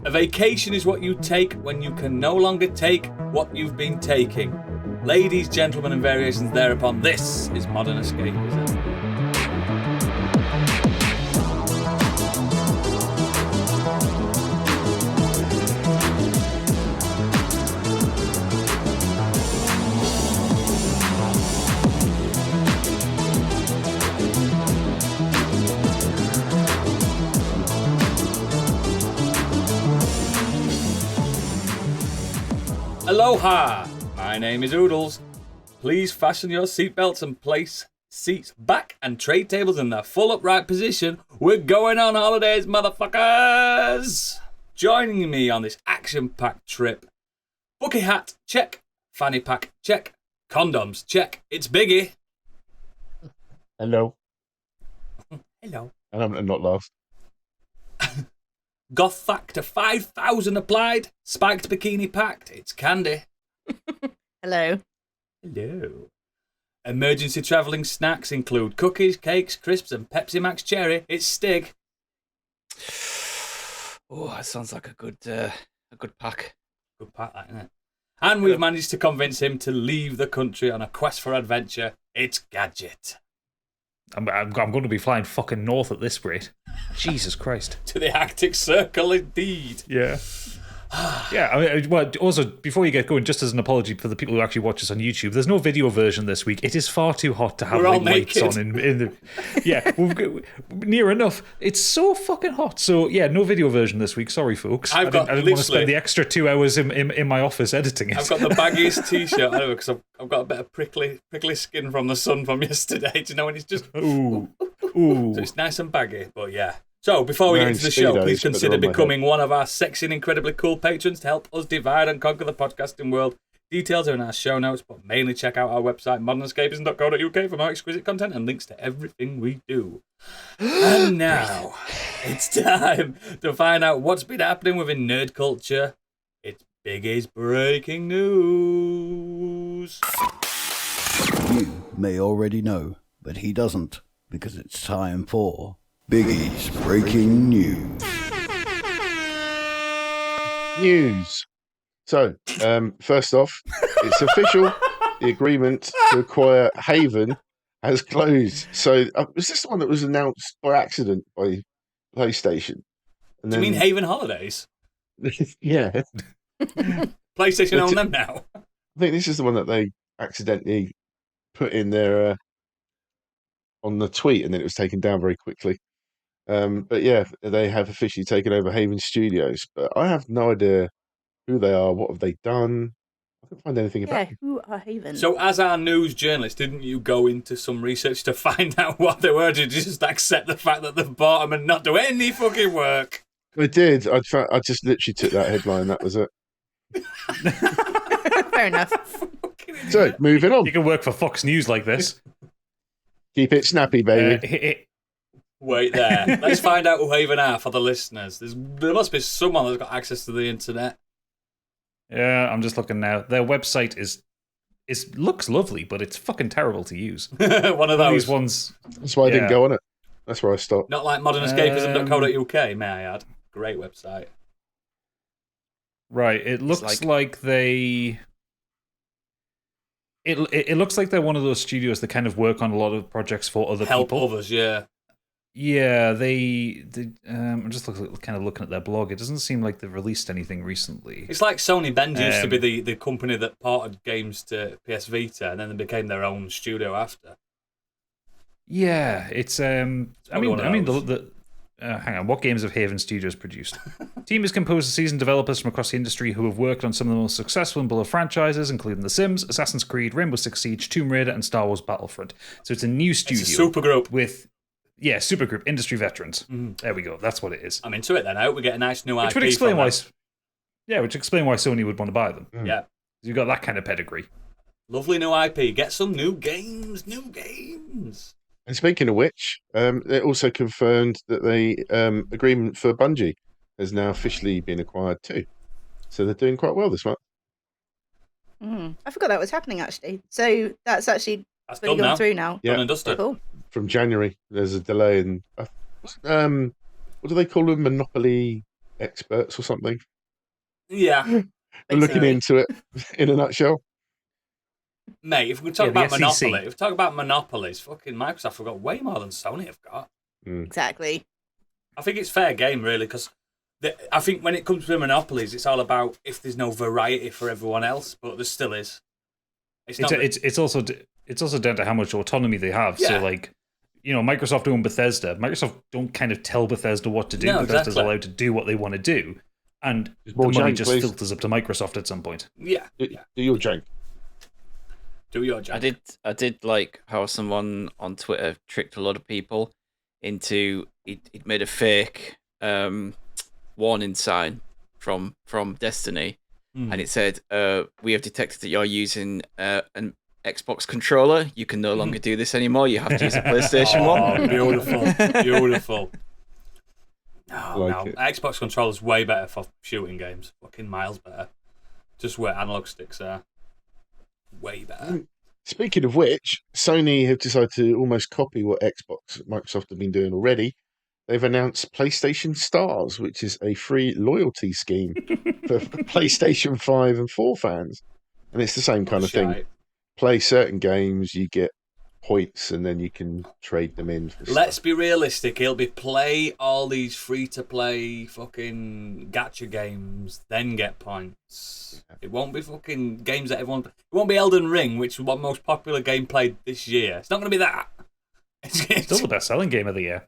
A vacation is what you take when you can no longer take what you've been taking. Ladies, gentlemen, and variations thereupon, this is Modern Escapism. Aloha! My name is Oodles. Please fasten your seatbelts and place seats back and tray tables in their full upright position. We're going on holidays, motherfuckers! Joining me on this action-packed trip. Bucket hat, check. Fanny pack, check. Condoms, check. It's Biggie. Hello. Hello. And I'm not last. Goth factor 5,000 applied. Spiked bikini packed. It's Candy. Hello. Hello. Emergency travelling snacks include cookies, cakes, crisps, and Pepsi Max Cherry. It's Stig. Oh, that sounds like a good pack. Good pack, that, isn't it? And we've managed to convince him to leave the country on a quest for adventure. It's Gadget. I'm going to be flying fucking north at this rate. Jesus Christ. To the Arctic Circle, indeed. Yeah. Yeah, I mean, well, also, before you get going, just as an apology for the people who actually watch us on YouTube, there's no video version this week. It is far too hot to have lights on in the... Yeah, near enough. It's so fucking hot. So, yeah, no video version this week. Sorry, folks. I didn't want to spend the extra 2 hours in my office editing it. I've got the baggiest t-shirt ever because I've got a bit of prickly skin from the sun from yesterday. Do you know when it's just... Ooh. So it's nice and baggy, but yeah. So, before we get into the show, please consider becoming one of our sexy and incredibly cool patrons to help us divide and conquer the podcasting world. Details are in our show notes, but mainly check out our website, modernescapism.co.uk, for more exquisite content and links to everything we do. And now, it's time to find out what's been happening within nerd culture. It's Biggie's Breaking News. You may already know, but he doesn't, because it's time for... Biggie's Breaking News. So, first off, it's official. The agreement to acquire Haven has closed. So, was this the one that was announced by accident by PlayStation? And do you mean Haven Holidays? Yeah. PlayStation own them now. I think this is the one that they accidentally put in their on the tweet, and then it was taken down very quickly. But yeah, they have officially taken over Haven Studios, but I have no idea who they are, what have they done. I couldn't find anything about them. Who are Haven? So as our news journalist, didn't you go into some research to find out what they were? Did you just accept the fact that they've bought them and not do any fucking work? I did. I just literally took that headline, that was it. Fair enough. So, moving on. You can work for Fox News like this. Keep it snappy, baby. Wait there. Let's find out who Haven are for the listeners. There must be someone that's got access to the internet. Yeah, I'm just looking now. Their website looks lovely, but it's fucking terrible to use. One of those ones. That's why I didn't go on it. That's where I stopped. Not like modernescapism.co.uk, may I add. Great website. Right, it looks like they... It looks like they're one of those studios that kind of work on a lot of projects for other people. Help others, yeah. Yeah, I'm just kind of looking at their blog. It doesn't seem like they've released anything recently. It's like Sony Bend used to be the company that ported games to PS Vita, and then they became their own studio after. Yeah, it's hang on. What games have Haven Studios produced? Team is composed of seasoned developers from across the industry who have worked on some of the most successful and beloved franchises, including The Sims, Assassin's Creed, Rainbow Six Siege, Tomb Raider, and Star Wars Battlefront. So it's a new studio. It's a supergroup with supergroup industry veterans. There we go. That's what it is. I'm into it then. I hope we get a nice new IP. Which would explain why Sony would want to buy them. Yeah, you've got that kind of pedigree. Lovely new IP. Get some new games. And speaking of which, it also confirmed that the agreement for Bungie has now officially been acquired too. So they're doing quite well this month. I forgot that was happening actually. So that's fully gone through now. Yeah, done and dusted. Cool. From January, there's a delay in what do they call them? Monopoly experts or something. Yeah. Looking into it in a nutshell. Mate, if we talk about SEC. Monopoly, if we talk about monopolies, fucking Microsoft have got way more than Sony have got. Exactly. I think it's fair game, really, because I think when it comes to monopolies, it's all about if there's no variety for everyone else, but there still is. It's also down to how much autonomy they have. Yeah. So, like, Microsoft own Bethesda. Microsoft don't kind of tell Bethesda what to do. No, Bethesda's exactly. allowed to do what they want to do. And the more money jank, just please. filters up to Microsoft at some point. Yeah. Do your jank. Do your job. I did like how someone on Twitter tricked a lot of people into he'd made a fake warning sign from Destiny, and it said, "We have detected that you're using an Xbox controller. You can no longer do this anymore. You have to use a PlayStation one." Beautiful. No, Like it. Xbox controller's way better for shooting games. Fucking miles better. Just where analog sticks are. Way better. Speaking of which, Sony have decided to almost copy what Microsoft have been doing already. They've announced PlayStation Stars, which is a free loyalty scheme for PlayStation 5 and 4 fans. And it's the same kind of thing. Play certain games, you get points, and then you can trade them in for Let's stuff. be realistic. It'll be play all these free-to-play fucking gacha games, then get points. It won't be fucking games that everyone... It won't be Elden Ring, which is the most popular game played this year. It's not going to be that. It's still the best-selling game of the year.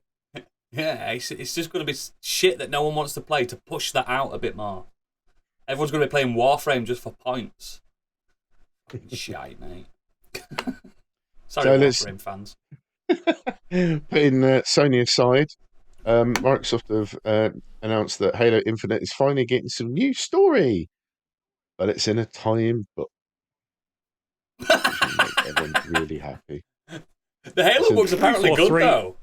Yeah, it's just going to be shit that no one wants to play to push that out a bit more. Everyone's going to be playing Warframe just for points. Fucking shite, mate. Sorry, Warframe fans. Putting Sony aside, Microsoft have announced that Halo Infinite is finally getting some new story, but it's in a tie-in book. Make everyone really happy. The Halo book's apparently good, 343. though.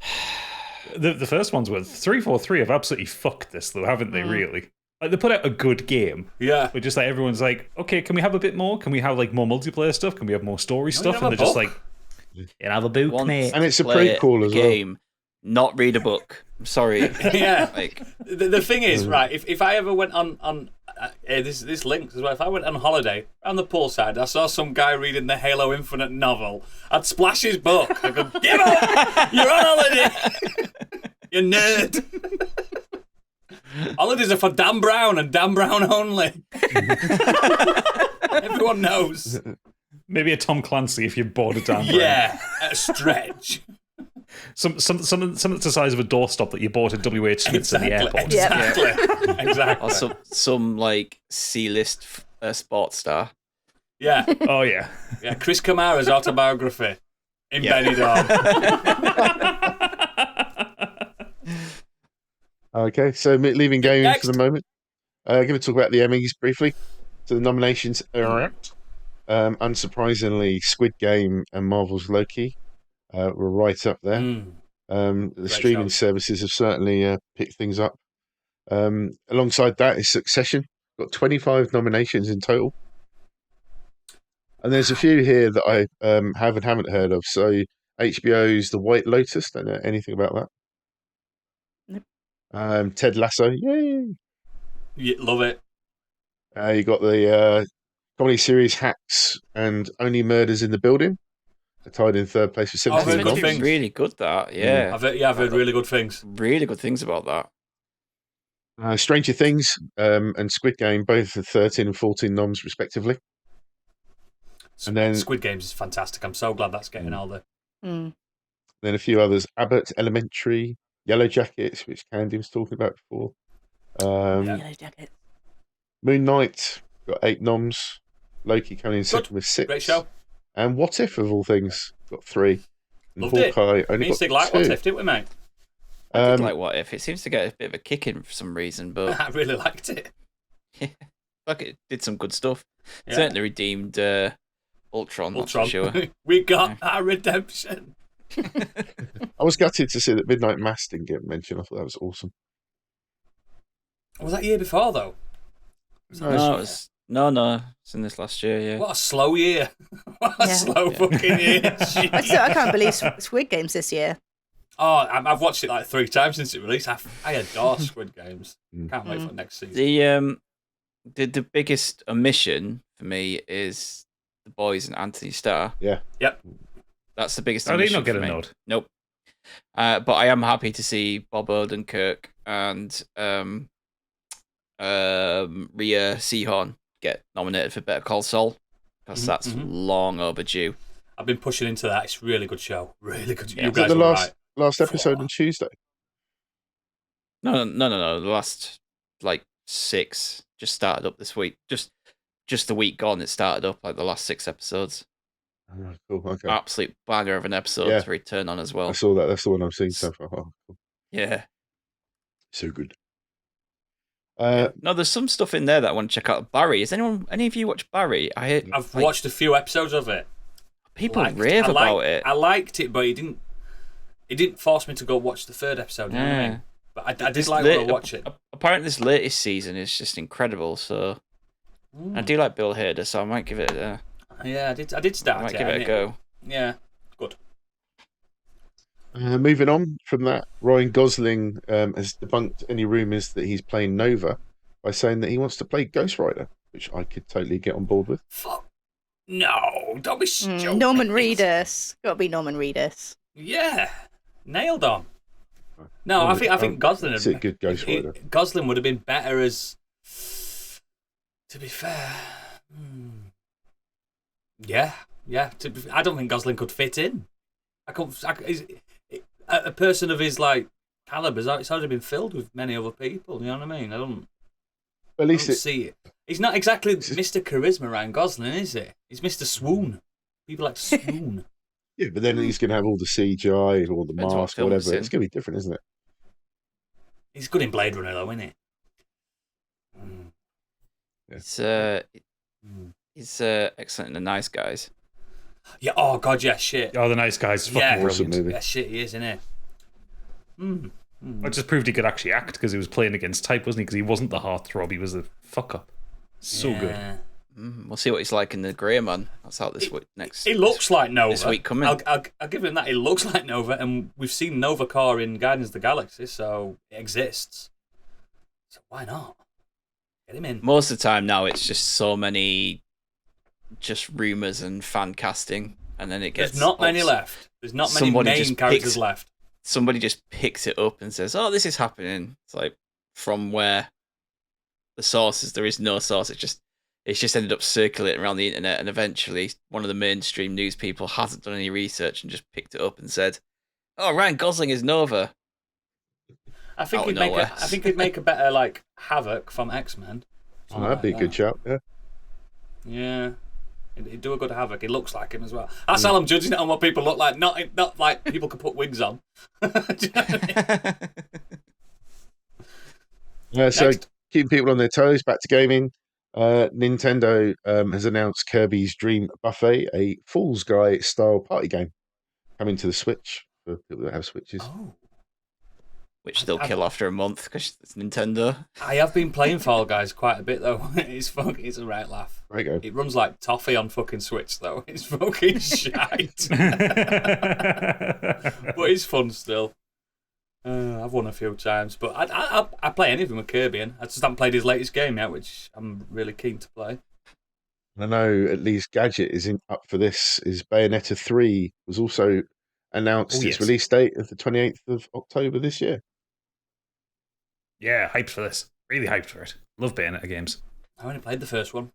The first ones were 343 have absolutely fucked this, though, haven't they? Really, like they put out a good game, Yeah. but just like everyone's like, okay, can we have a bit more? Can we have like more multiplayer stuff? Can we have more story stuff? have And a they're just book. like, you have a book, Once mate. And it's a play prequel as well. game, not read a book. I'm sorry. Yeah. Like, The thing is, right, if I ever went on this links as well, if I went on holiday on the poolside, I saw some guy reading the Halo Infinite novel, I'd splash his book. I'd go, get up! You're on holiday! You nerd! Holidays are for Dan Brown and Dan Brown only. Everyone knows. Maybe a Tom Clancy if you're bored of Dan Brown. Yeah, at a stretch. Something that's the size of a doorstop that you bought at WH Smith's in the airport. Exactly. or some like C-list sports star. Yeah. Oh yeah. Yeah, Chris Kamara's autobiography in Benidorm. Okay, so leaving gaming Next. for the moment. Going to talk about the Emmys briefly. So the nominations are out. Unsurprisingly, Squid Game and Marvel's Loki were right up there. The streaming services have certainly picked things up. Alongside that is Succession. Got 25 nominations in total. And there's a few here that I haven't heard of. So HBO's The White Lotus. Don't know anything about that. Nope. Ted Lasso. Yay! Yeah, love it. You got the comedy series Hacks and Only Murders in the Building. They're tied in third place for I've 17 heard good months. things. Really good, that. Yeah. I've heard really good things. Really good things about that. Stranger Things and Squid Game both have 13 and 14 noms respectively. And then Squid Games is fantastic. I'm so glad that's getting all the... Mm. then a few others. Abbott Elementary, Yellow Jackets, which Candy was talking about before. Yellow Jacket. Moon Knight got 8 noms. Loki coming in second with 6. Great show. And What If, of all things, got 3. And Loved it. Hawkeye only Me and Stig got like 2. What If, didn't we, mate? I did like What If. It seems to get a bit of a kick in for some reason, but I really liked it. like it did some good stuff. Yeah. Certainly redeemed Ultron, that's for Ultron. sure. We got our redemption. I was gutted to see that Midnight Mass didn't get mentioned. I thought that was awesome. Was that year before, though? No, it's in this last year, yeah. What a slow year. What a Yeah. slow fucking year. I can't believe Squid Game's this year. Oh, I've watched it like 3 times since it released. I adore Squid Games. Can't wait for next season. The biggest omission for me is the boys and Anthony Starr. Yeah. Yep. That's the biggest Are they omission not get for a me. nod? Nope. But I am happy to see Bob Odenkirk and Rhea Seehorn get nominated for Better Call Saul, because that's long overdue. I've been pushing into that. It's a really good show. Really good. Yeah. You Is guys it the were last episode on Tuesday? No. The last 6 just started up this week. Just the week gone, it started up the last 6 episodes. Oh, cool. Okay. Absolute banger of an episode to return on as well. I saw that. That's the one I've seen so far. Oh, cool. Yeah. So good. No, there's some stuff in there that I want to check out. Barry, any of you watch Barry? I've watched a few episodes of it. People rave about it. I liked it, but it didn't force me to go watch the 3rd episode. You know what I mean? But I did want to watch it. Apparently, this latest season is just incredible. So I do like Bill Hader, so I might give it a. Yeah, I did start. I might give it a go. Yeah, good. Moving on from that, Ryan Gosling has debunked any rumours that he's playing Nova by saying that he wants to play Ghost Rider, which I could totally get on board with. Fuck. No, don't be stupid. Norman Reedus. Got to be Norman Reedus. Yeah, nailed on. No, I think Gosling. It's a good Ghost Rider. Gosling would have been better as. To be fair, yeah. I don't think Gosling could fit in. A person of his caliber, it's already been filled with many other people. You know what I mean? At least see it. He's not exactly Mr. Charisma, Ryan Gosling, is he? He's Mr. Swoon. People like to swoon. Yeah, but then he's going to have all the CGI, all the mask, whatever. It's going to be different, isn't it? He's good in Blade Runner, though, isn't he? He's excellent in The Nice Guys. Yeah. Oh God. Yeah. Shit. Oh, The Nice Guys. Fucking Yeah. Awesome brilliant. movie. Yeah. Shit. He is, isn't he? It just proved he could actually act because he was playing against type, wasn't he? Because he wasn't the heartthrob, he was the fuck up. So good. We'll see what he's like in The Grey Man. That's out this week. He looks like Nova. This week coming. I'll give him that. He looks like Nova, and we've seen Nova Corps in Guardians of the Galaxy, so it exists. So why not? Get him in. Most of the time now, it's just so many just rumours and fan casting, and then it gets... There's not many left. There's not many main characters left. Somebody just picks it up and says, oh, this is happening. It's like, from where? The sources, there is no source. It's just ended up circulating around the internet, and eventually one of the mainstream news people hasn't done any research and just picked it up and said, oh, Ryan Gosling is Nova. I think he'd make a better Havoc from X-Men. Oh, that'd be a good shout, yeah. Yeah. He'd do a good Havoc. He looks like him as well. That's how I'm judging it on what people look like. Not like people can put wigs on. Do you know what I mean? So keeping people on their toes, back to gaming. Nintendo has announced Kirby's Dream Buffet, a Fool's Guy style party game, coming to the Switch for people that have Switches. Oh. Which they'll kill after a month because it's Nintendo. I have been playing Fall Guys quite a bit though. It's a right laugh. There you go. It runs like toffee on fucking Switch though. It's fucking shite. But it's fun still. I've won a few times, but I play anything with Kirby in. I just haven't played his latest game yet, which I'm really keen to play. I know at least Gadget is up for this. Is Bayonetta 3 was also announced its release date of the 28th of October this year. Yeah, hyped for this. Really hyped for it. Love Bayonetta games. I only played the first one.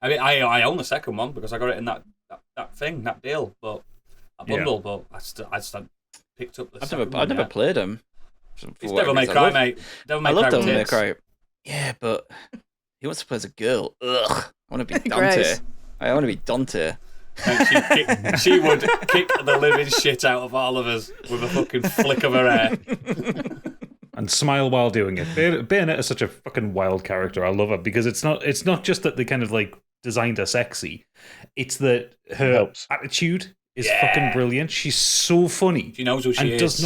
I mean, I own the second one because I got it in that deal, but a bundle. But I just picked up the second one. I've never played them. It's Devil May Cry, mate. I love Devil May Cry. Yeah, but he wants to play as a girl. Ugh. I want to be Dante. I want to be Dante. She would kick the living shit out of all of us with a fucking flick of her hair. And smile while doing it. Bayonetta is such a fucking wild character. I love her because it's not just that they kind of designed her sexy. It's that her attitude is fucking brilliant. She's so funny. She knows who she is.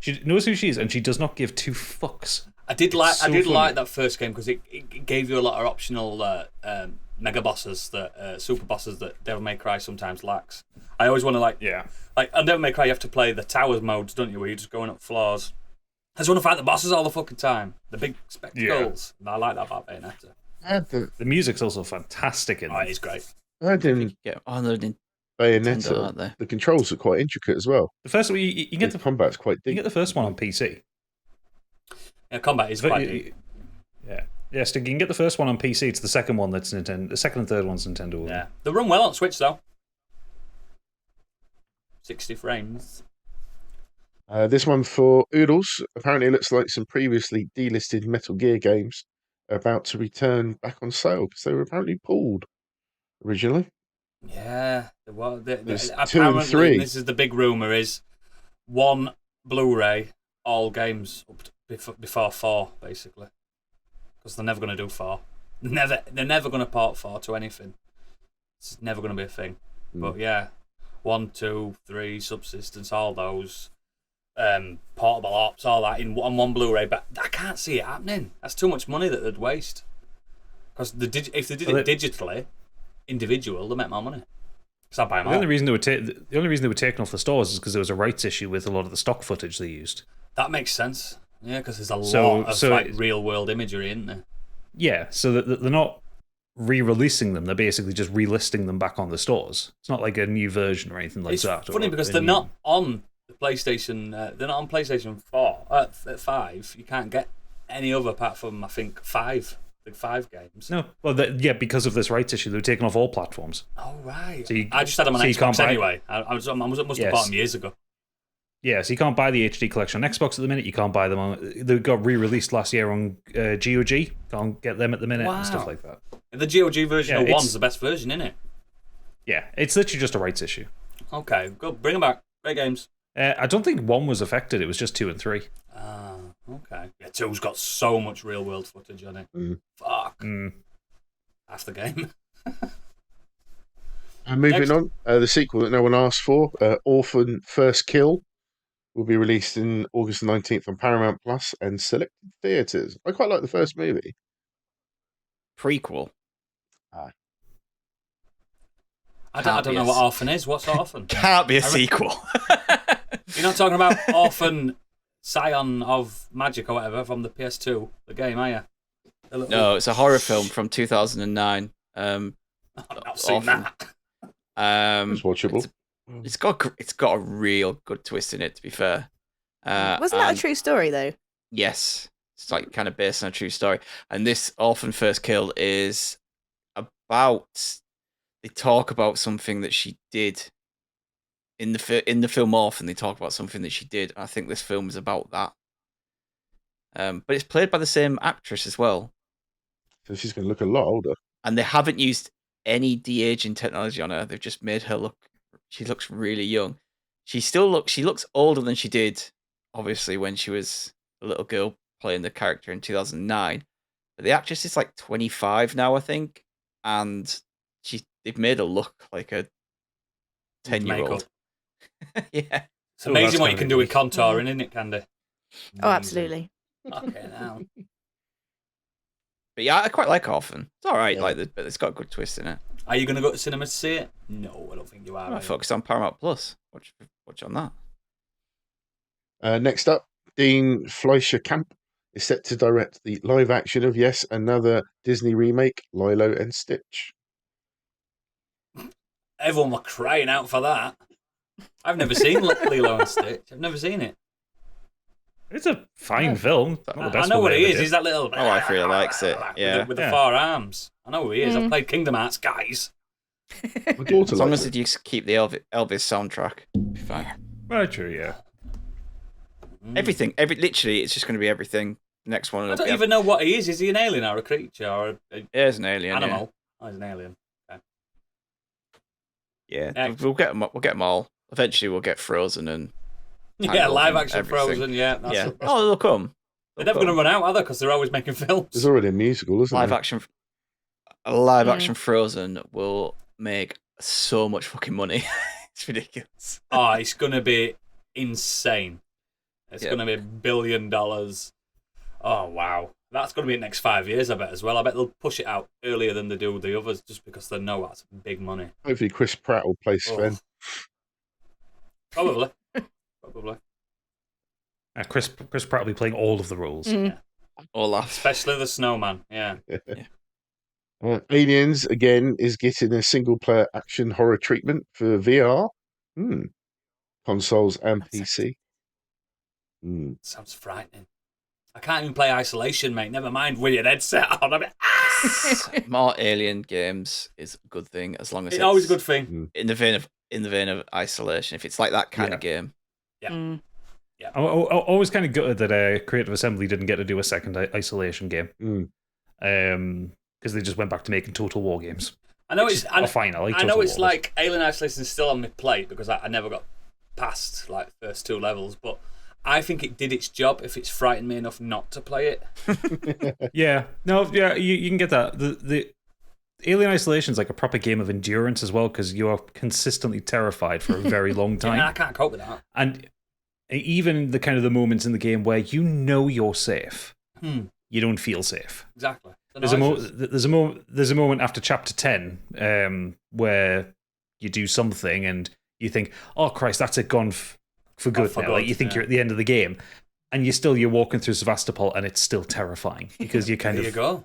She knows who she is, and she does not give 2 fucks. I did like that first game because it gave you a lot of optional mega bosses super bosses that Devil May Cry sometimes lacks. I always want to Like, on Devil May Cry, you have to play the towers modes, don't you? Where you're just going up floors. I just want to fight the bosses all the fucking time. The big spectacles. Yeah. I like that about Bayonetta. The music's also fantastic in it. Oh, it's great. I didn't. Bayonetta. The controls are quite intricate as well. The first one, you can get the combat's quite deep. You get the first one on PC. Yeah, combat is quite deep. Yeah. Yeah, so you can get the first one on PC. It's the second one that's Nintendo. The second and third one's Nintendo. Yeah. They run well on Switch, though. 60 frames. This one for Oodles. Apparently, it looks like some previously delisted Metal Gear games are about to return back on sale because they were apparently pulled originally. Yeah. There's 2 apparently, and 3. This is the big rumour, is one Blu-ray, all games up to before 4, basically. Because they're never going to do 4. They're never going to port 4 to anything. It's never going to be a thing. But yeah, 1, 2, 3, Subsistence, all those. Portable ops, all that on one Blu-ray, but I can't see it happening. That's too much money that they'd waste. Because if they did it digitally, individual, they make more money. Because I buy them all. The only reason they were taken off the stores is because there was a rights issue with a lot of the stock footage they used. That makes sense. Yeah, because there's a lot of real world imagery, isn't there? Yeah, so they're not re-releasing them. They're basically just relisting them back on the stores. It's not like a new version or anything like that. It's funny because they're not on PlayStation. They're not on PlayStation 4. 5. You can't get any other apart from I think 5. Like 5 games. No, well, because of this rights issue, they were taken off all platforms. Oh right. So I just had them on Xbox anyway. I must have bought them years ago. Yeah, so you can't buy the HD collection on Xbox at the minute. You can't buy them on. They got re-released last year on GOG. Can't get them at the minute and stuff like that. The GOG version of 1's the best version, isn't it? Yeah, it's literally just a rights issue. Okay, good. Bring them back. Great games. I don't think 1 was affected. It was just 2 and 3. Ah, okay. Yeah, 2's got so much real world footage on it. Fuck. Half the game. And moving on, the sequel that no one asked for, Orphan First Kill, will be released in August 19th on Paramount Plus and selected theatres. I quite like the first movie. Prequel. I don't know what Orphan is. What's Orphan? Can't be a sequel. You're not talking about Orphan Scion of Magic or whatever from the PS2, the game, are you? No, it's a horror film from 2009. I've not seen that. It's watchable. It's got a real good twist in it, to be fair. Wasn't that a true story, though? Yes. It's like kind of based on a true story. And this Orphan First Kill is about... They talk about something that she did. In the film Orphan, they talk about something that she did. I think this film is about that. But it's played by the same actress as well. So she's going to look a lot older. And they haven't used any de-aging technology on her. They've just made her look... She looks really young. She looks older than she did, obviously, when she was a little girl playing the character in 2009. But the actress is like 25 now, I think. And they've made her look like a 10-year-old. Yeah. It's amazing what you can do with contouring, isn't it, Candy? Oh, absolutely. Okay, now. But yeah, I quite like Orphan. It's all right, but it's got a good twist in it. Are you going to go to cinema to see it? No, I don't think you are. I focus on Paramount Plus. Watch on that. Next up, Dean Fleischer-Camp is set to direct the live action of another Disney remake, Lilo and Stitch. Everyone were crying out for that. I've never seen Lilo and Stitch. I've never seen it. It's a fine film. I know what he is. He's that little... My wife really likes it. Yeah. With the 4 arms. I know who he is. I've played Kingdom Hearts, guys. My daughter as long as you keep the Elvis soundtrack, it'll be fine. Very true, yeah. Everything. Literally, it's just going to be everything. Next one. I don't even know what he is. Is he an alien or a creature or yeah, he's an alien. Animal. Yeah. Oh, he's an alien. Okay. Yeah, we'll get them. We'll get them all. Eventually, we'll get Frozen and. Yeah, live action everything. Frozen. Yeah. Oh, they'll come. They're never going to run out, are they? Because they're always making films. There's already a musical, isn't there? A live action Frozen will make so much fucking money. It's ridiculous. Oh, it's going to be insane. It's going to be $1 billion. Oh, wow. That's going to be in the next 5 years, I bet, as well. I bet they'll push it out earlier than they do the others just because they know that's big money. Hopefully Chris Pratt will play Sven. Probably. Chris Pratt will be playing all of the roles. Yeah. Olaf. Especially the snowman, yeah. Aliens, again, is getting a single-player action horror treatment for VR. Consoles and PC. Sounds frightening. I can't even play Isolation, mate. Never mind with your headset on. More Alien games is a good thing, as long as it's always a good thing. In the vein of Isolation. If it's like that kind of game. Yeah. I'm always kind of gutted that Creative Assembly didn't get to do a second Isolation game. Because they just went back to making Total War games. I know it's fine. I know it's like Alien Isolation is still on my plate because I never got past like first 2 levels, but I think it did its job if it's frightened me enough not to play it. Yeah, you can get that. The Alien Isolation is like a proper game of endurance as well because you are consistently terrified for a very long time. I can't cope with that. And even the kind of the moments in the game where you know you're safe, you don't feel safe. Exactly. There's a moment after chapter 10 where you do something and you think, oh Christ, that's it gone for good now. Like you think you're at the end of the game, and you're walking through Sevastopol, and it's still terrifying because you kind of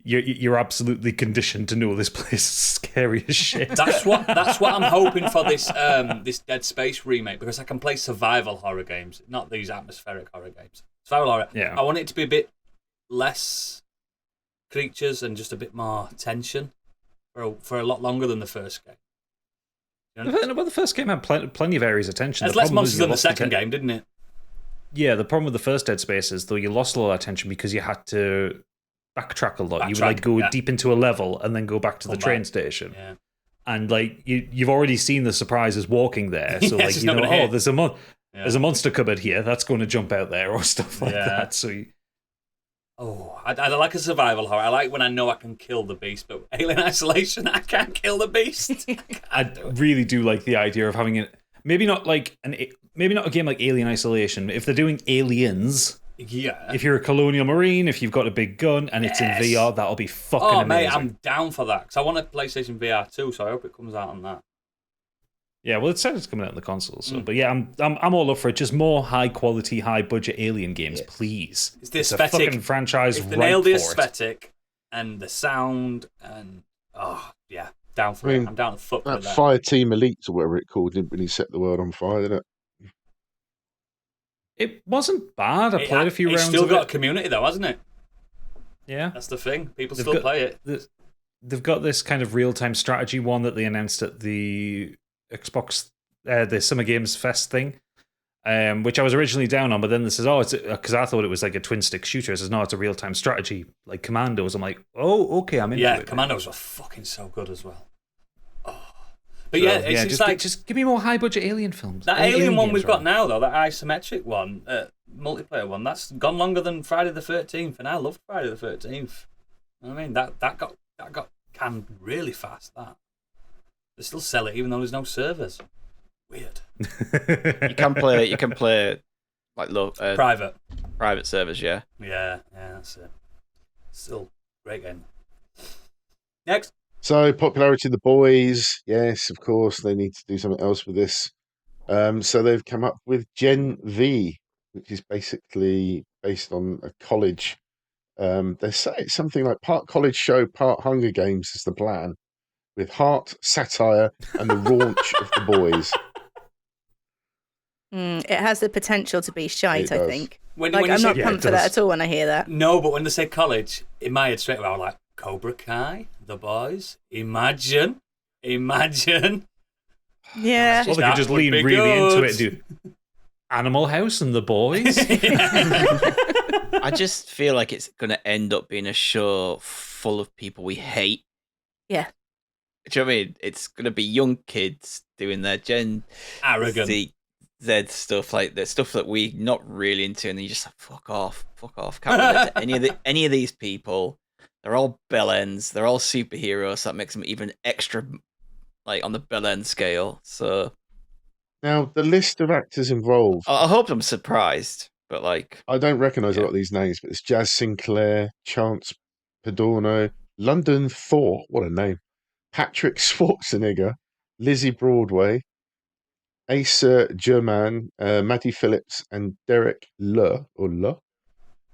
you're absolutely conditioned to know this place is scary as shit. That's what I'm hoping for this this Dead Space remake, because I can play survival horror games, not these atmospheric horror games. Survival horror. Yeah. I want it to be a bit less creatures and just a bit more tension for a lot longer than the first game. You know? Well, the first game had plenty of areas of tension. There's less monsters than the second game, didn't it? Yeah, the problem with the first Dead Space is, though, you lost a lot of tension because you had to backtrack a lot. You would like go deep into a level and then go back to the train station. Yeah. And like you've already seen the surprises walking there, so like you know, there's a monster cupboard here that's going to jump out there or stuff like that. So. I like a survival horror. I like when I know I can kill the beast, but Alien Isolation, I can't kill the beast. I really do like the idea of having it. Maybe not a game like Alien Isolation. If they're doing Aliens, if you're a colonial marine, if you've got a big gun and it's in VR, that'll be fucking amazing. Mate, I'm down for that because I want a PlayStation VR too, so I hope it comes out on that. Yeah, well, it said it's coming out on the consoles. So, but yeah, I'm all up for it. Just more high quality, high budget Alien games, please. It's the aesthetic. A fucking franchise. If they nail the aesthetic and the sound, and down for it. I'm down to fuck with that. Fire Team Elites or whatever it called didn't really set the world on fire, did it? It wasn't bad. I played a few rounds. It's still got a community though, hasn't it? Yeah, that's the thing. People still play it. They've got this kind of real time strategy one that they announced at the Xbox, the Summer Games Fest thing, which I was originally down on, but then this is it's because I thought it was like a twin stick shooter. It says no, it's a real time strategy like Commandos. I'm like, oh, okay, I'm into it. Yeah, Commandos were fucking so good as well. But it's like just give me more high budget Alien films. That Alien one we've got now though, that isometric one, multiplayer one, that's gone longer than Friday the 13th, and I loved Friday the 13th. You know what I mean, that got canned really fast. That. They still sell it even though there's no servers. Weird. You can play like private servers, yeah. Yeah, that's it. Still great game. Next. So popularity of the boys, yes, of course they need to do something else with this. So they've come up with Gen V, which is basically based on a college. They say it's something like part college show, part Hunger Games is the plan, with heart, satire, and the raunch of the boys. It has the potential to be shite, I think. I'm not pumped for that at all when I hear that. No, but when they say college, in my head straight away, I'm like, Cobra Kai, The Boys, Imagine. Yeah. Well, they could just lean really into it and do Animal House and The Boys. I just feel like it's going to end up being a show full of people we hate. Yeah. Do you know what I mean? It's going to be young kids doing their Gen arrogant Z stuff, like the stuff that we're not really into, and you just like, fuck off. Can't relate to any of these people. They're all bellends. They're all superheroes. So that makes them even extra, like on the bellend scale. So now the list of actors involved. I hope I'm surprised, but like I don't recognise a lot of these names, but it's Jazz Sinclair, Chance Padorno, London Thor. What a name! Patrick Schwarzenegger, Lizzie Broadway, Asa German, Matty Phillips, and Derek Le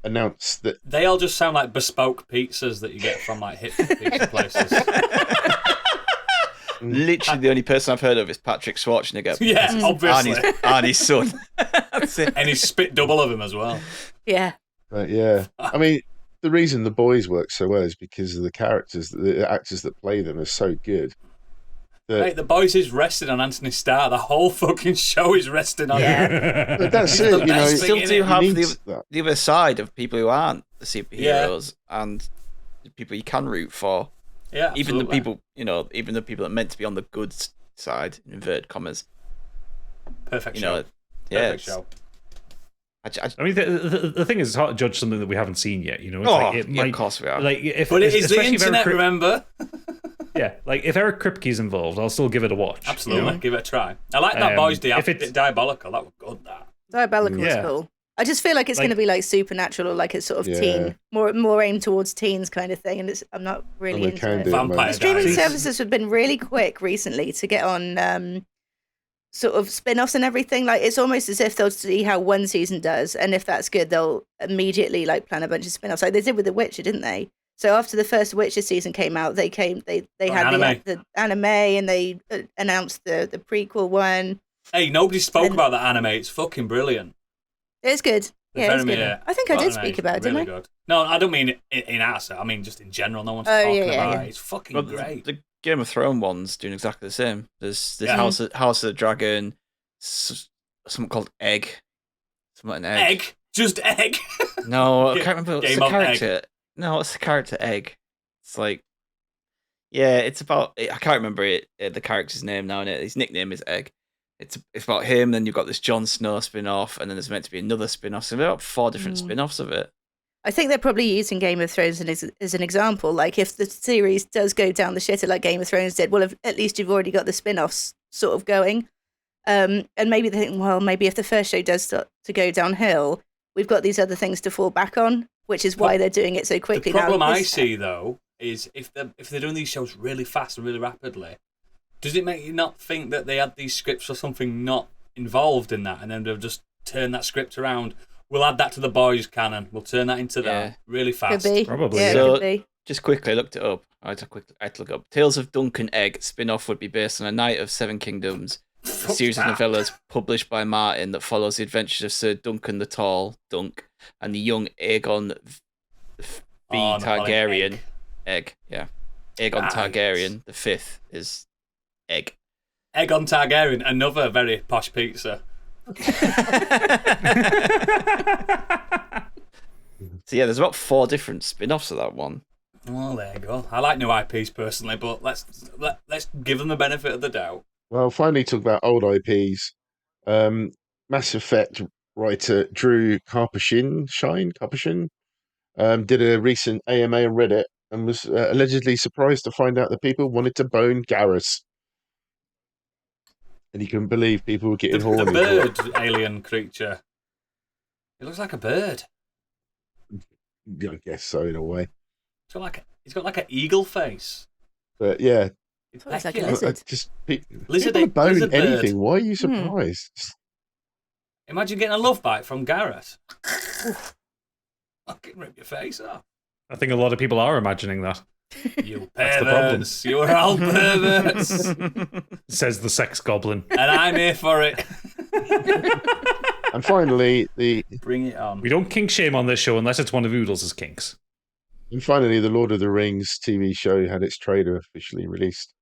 announced that they all just sound like bespoke pizzas that you get from like hip pizza places. Literally, the only person I've heard of is Patrick Schwarzenegger. Yeah, obviously. Arnie's son. That's it. And he spit double of him as well. Yeah. But yeah, I mean, the reason The Boys work so well is because of the characters, the actors that play them are so good. Mate, The Boys is resting on Anthony Starr. The whole fucking show is resting on him. But that's it. You know, You still do have that. the other side of people who aren't the superheroes and the people you can root for. Yeah, even the absolutely. people, even the people that are meant to be on the good side, in inverted commas. Perfect You show. know, yeah. Perfect show. I mean, the thing is, it's hard to judge something that we haven't seen yet. You know, it's of course we are. Like, But it is the especially if internet, Eric remember? Yeah, like if Eric Kripke's involved, I'll still give it a watch. Absolutely, you know? give it a try. I like that Boys if it's- Diabolical. That was good. That. Diabolical was Yeah. cool. I just feel like it's going to be like Supernatural or like a sort of teen, more aimed towards teens kind of thing, and I'm not really into it. Vampire The streaming Diaries. services have been really quick recently to get on sort of spin-offs and everything. Like it's almost as if they'll see how one season does, and if that's good, they'll immediately like plan a bunch of spin-offs. Like they did with The Witcher, didn't they? So after the first Witcher season came out, they had the anime, and they announced the prequel one. Hey, nobody spoke about that anime. It's fucking brilliant. It's good. Yeah, it's good. I think I did speak about it, really didn't I? good. No, I don't mean in our set. I mean just in general. No one's talking about it. It's fucking Well, great. The Game of Thrones one's doing exactly the same. There's House of the Dragon, something called Egg. Something like an egg. Egg? Just egg? No, I can't remember. What's Game the of character? Egg. No, what's the character Egg? It's like, yeah, it's about. I can't remember the character's name now. His nickname is Egg. It's about him. Then you've got this Jon Snow spin-off, and then there's meant to be another spin-off. So there are about 4 different spin-offs of it. I think they're probably using Game of Thrones as an example. Like, if the series does go down the shitter like Game of Thrones did, well, at least you've already got the spin-offs sort of going. And maybe they think, well, maybe if the first show does start to go downhill, we've got these other things to fall back on, which is why they're doing it so quickly. The problem I see, though, is if they're doing these shows really fast and really rapidly, does it make you not think that they had these scripts for something not involved in that, and then they'll just turn that script around? We'll add that to the Boys canon. We'll turn that into that really fast. Could be. Probably. Yeah, So, could be. just quickly, I looked it up. I had to look up. Tales of Dunk and Egg spin-off would be based on A Night of Seven Kingdoms, a series of novellas published by Martin that follows the adventures of Sir Duncan the Tall, Dunk, and the young Aegon Targaryen. Egg, yeah. Aegon Targaryen, the 5th, is Egg. Aegon Targaryen, another very posh pizza. So yeah, there's about 4 different spin-offs of that one. Well, there you go. I like new IPs personally, but let's give them the benefit of the doubt. Well, finally talk about old IPs. Mass Effect writer Drew Karpyshyn did a recent AMA on Reddit and was allegedly surprised to find out that people wanted to bone Garrus. And he couldn't believe people were getting horny. The bird alien creature. It looks like a bird. I guess so, in a way. He's got like an eagle face. But yeah. It's like a peculiar. lizard. People bone lizard bird. anything. Why are you surprised? Imagine getting a love bite from Garrett. Fucking rip your face off. I think a lot of people are imagining that. You That's the problem. perverts. You're all perverts. Says the sex goblin. And I'm here for it. And finally, Bring it on. We don't kink shame on this show unless it's one of Oodles' kinks. the Lord of the Rings TV show had its trailer officially released.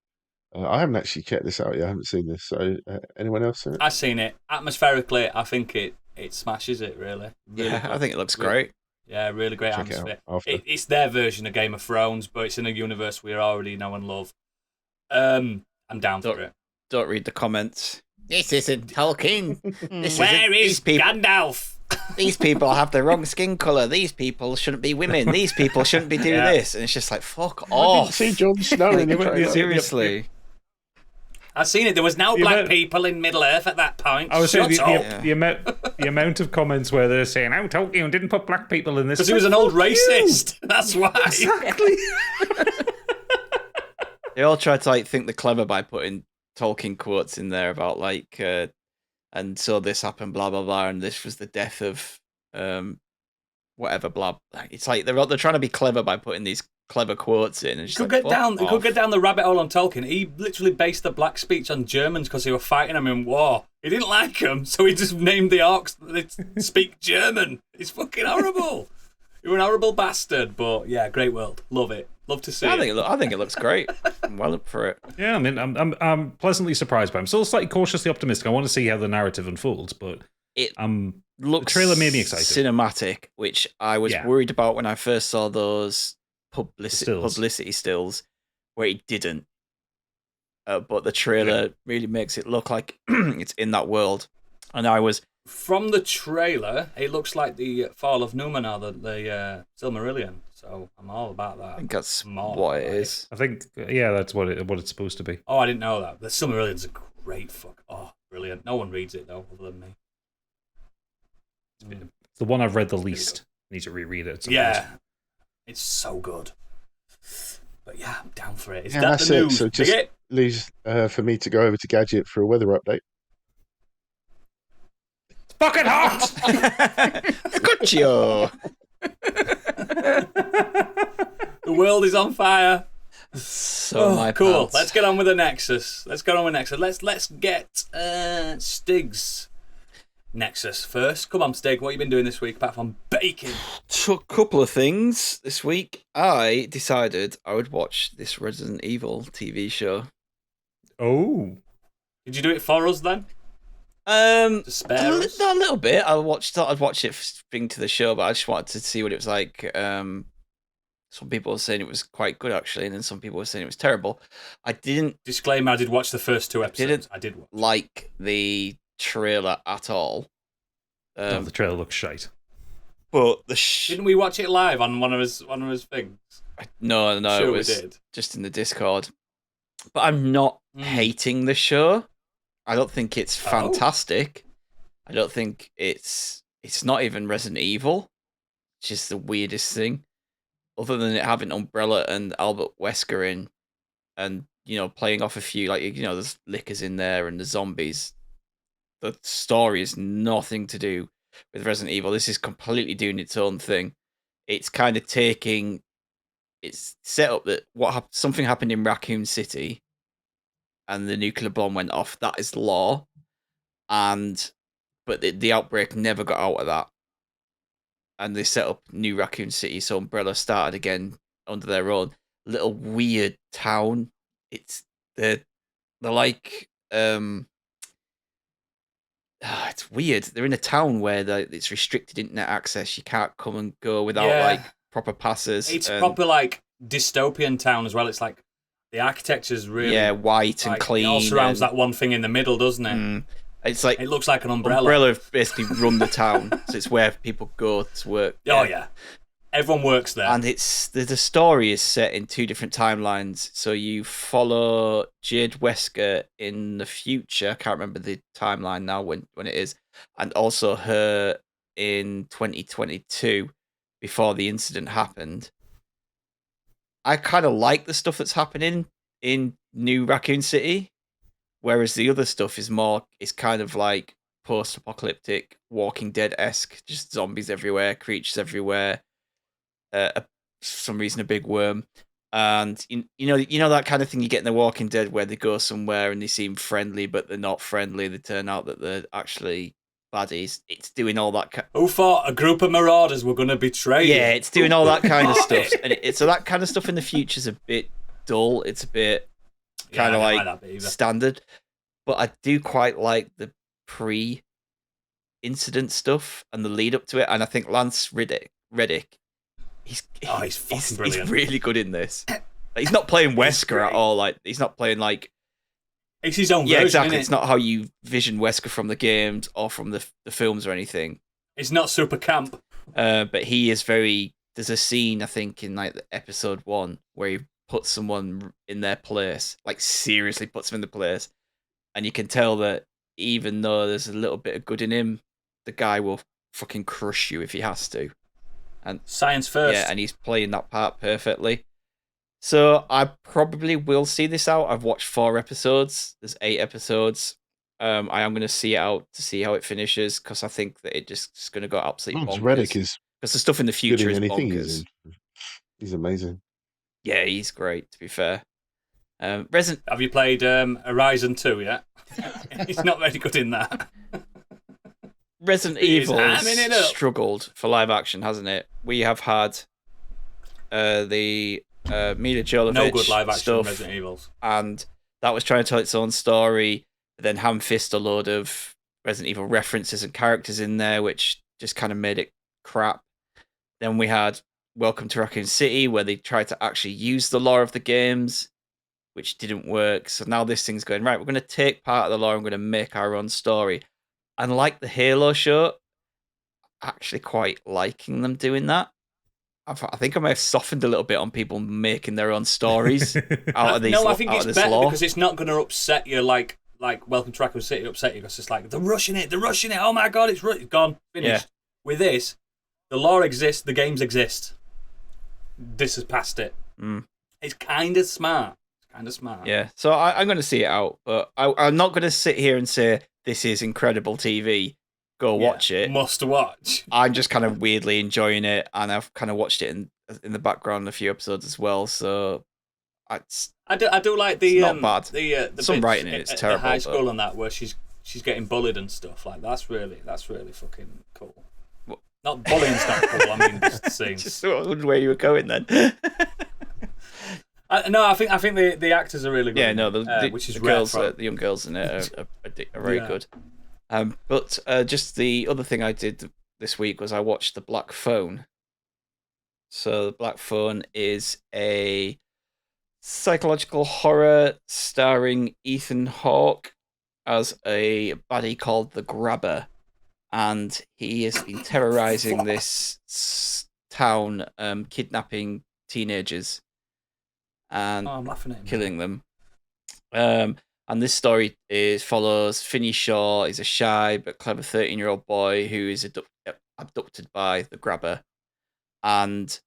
I haven't actually checked this out yet. I haven't seen this. So, anyone else seen it? I've seen it. Atmospherically, I think it smashes it, really. Yeah, I think it looks great. Yeah, really great Check it atmosphere. out after. It's their version of Game of Thrones, but it's in a universe we already know and love. I'm down for it. Don't read the comments. This isn't Tolkien. Where is Gandalf? These people have the wrong skin colour. These people shouldn't be women. These people shouldn't be doing this. And it's just like, fuck I off. didn't see Jon Snow in the trailer. Seriously. I've seen it. There was no black people in Middle Earth at that point. I was saying Shut up. the amount of comments where they're saying, "Oh, Tolkien didn't put black people in this." Because he was an old racist. That's why. Exactly. They all try to think they're clever by putting Tolkien quotes in there about and so this happened, blah blah blah, and this was the death of whatever, blah. It's like they're trying to be clever by putting these clever quotes in. And could get down the rabbit hole on Tolkien. He literally based the black speech on Germans because they were fighting him in war. He didn't like them, so he just named the orcs that speak German. It's fucking horrible. You're an horrible bastard, but yeah, great world. Love it. Love to see it. I think it looks great. I'm well up for it. Yeah, I mean, I'm pleasantly surprised by it. I'm still slightly cautiously optimistic. I want to see how the narrative unfolds, but the trailer made me excited. Cinematic, which I was worried about when I first saw those publicity stills, where it didn't. But the trailer really makes it look like it's in that world. And I was... From the trailer, it looks like the fall of Numenor, the Silmarillion. So I'm all about that. I think that's what it is. I think, that's what it's supposed to be. Oh, I didn't know that. The Silmarillion's a great fuck. Oh, brilliant. No one reads it, though, other than me. It's the one I've read the least. Need to reread it. Yeah. It's so good. But yeah, I'm down for it. Is yeah, that that's the news? it. So just leaves for me to go over to Gadget for a weather update. It's fucking hot! Got you! The world is on fire. So cool. pants. Let's get on with the Nexus. Let's get Stig's Nexus first. Come on, Stig. What have you been doing this week apart from baking? So a couple of things this week. I decided I would watch this Resident Evil TV show. Oh. Did you do it for us then? To spare us? A little bit. I'd watch it thing to the show, but I just wanted to see what it was like. Some people were saying it was quite good actually, and then some people were saying it was terrible. I didn't. Disclaimer: I did watch the first 2 episodes. I did like the trailer at all. The trailer looks shite. But didn't we watch it live on one of his things? No, sure it was just in the Discord. But I'm not hating the show. I don't think it's fantastic. I don't think it's not even Resident Evil, which is the weirdest thing. Other than it having Umbrella and Albert Wesker in, and playing off a few there's lickers in there and the zombies. The story is nothing to do with Resident Evil. This is completely doing its own thing. It's kind of it's set up that something happened in Raccoon City, and the nuclear bomb went off. That is law, but the outbreak never got out of that. And they set up New Raccoon City, so Umbrella started again under their own little weird town. They're like it's weird. They're in a town where it's restricted internet access. You can't come and go without proper passes. It's proper like dystopian town as well. It's like the architecture's really white and clean. It all surrounds that one thing in the middle, doesn't it? It's like it looks like an umbrella. Umbrella basically run the town, so it's where people go to work. Oh yeah, everyone works there. And the story is set in 2 different timelines. So you follow Jade Wesker in the future. I can't remember the timeline now when it is, and also her in 2022 before the incident happened. I kind of like the stuff that's happening in New Raccoon City. Whereas the other stuff is kind of like post-apocalyptic, Walking Dead-esque, just zombies everywhere, creatures everywhere, for some reason a big worm, and you know that kind of thing you get in The Walking Dead where they go somewhere and they seem friendly but they're not friendly. They turn out that they're actually baddies. It's doing all that. Who thought a group of marauders were going to betray you? Yeah, it's doing all that kind of stuff, and so that kind of stuff in the future is a bit dull. It's a bit. Kind of like standard, but I do quite like the pre-incident stuff and the lead up to it, and I think Lance Reddick, he's brilliant. He's really good in this. He's not playing Wesker at all. Like he's not playing like it's his own version. Exactly. It's not how you vision Wesker from the games or from the films or anything. It's not super camp. But he is very. There's a scene I think in like episode 1 where he put someone in their place, like seriously puts them in the place, and you can tell that even though there's a little bit of good in him, the guy will fucking crush you if he has to. And science first. Yeah, and he's playing that part perfectly. So I probably will see this out. I've watched 4 episodes. There's 8 episodes. I am going to see it out to see how it finishes because I think that it's going to go absolutely Lance bonkers. Reddick is because the stuff in the good future in is anything bonkers. he's amazing. Yeah, he's great. To be fair, Resident. Have you played Horizon 2 yet? He's not very good in that. Resident Evil struggled for live action, hasn't it? We have had the Mila Jovovich no good live action stuff, Resident Evils, and that was trying to tell its own story. But then ham-fist a load of Resident Evil references and characters in there, which just kind of made it crap. Then we had Welcome to Raccoon City, where they tried to actually use the lore of the games, which didn't work. So now this thing's going, right, we're going to take part of the lore and we're going to make our own story. And like the Halo show, actually quite liking them doing that. I think I may have softened a little bit on people making their own stories out of these. No, I think it's better lore. because it's not going to upset you like Welcome to Raccoon City upset you because it's like, they're rushing it. Oh my God, it's gone, finished. Yeah. With this, the lore exists, the games exist. This has passed it. It's kind of smart. Yeah, so I'm going to see it out, but I'm not going to sit here and say this is incredible TV. Go watch it. Must watch. I'm just kind of weirdly enjoying it, and I've kind of watched it in the background a few episodes as well. So I do like the not bad. The some writing in it's terrible. The high school and that where she's getting bullied and stuff like that's really fucking cool. What? Not bullying's not cool. I mean just the scenes. Just wondered where you were going then. No, I think the actors are really good. Yeah, no, which is the girls, the young girls in it are very good. But just the other thing I did this week was I watched The Black Phone. So The Black Phone is a psychological horror starring Ethan Hawke as a baddie called the Grabber, and he has been terrorizing this town, kidnapping teenagers and killing them. And this story follows Finney Shaw. He's a shy but clever 13-year-old boy who is abducted by the Grabber. And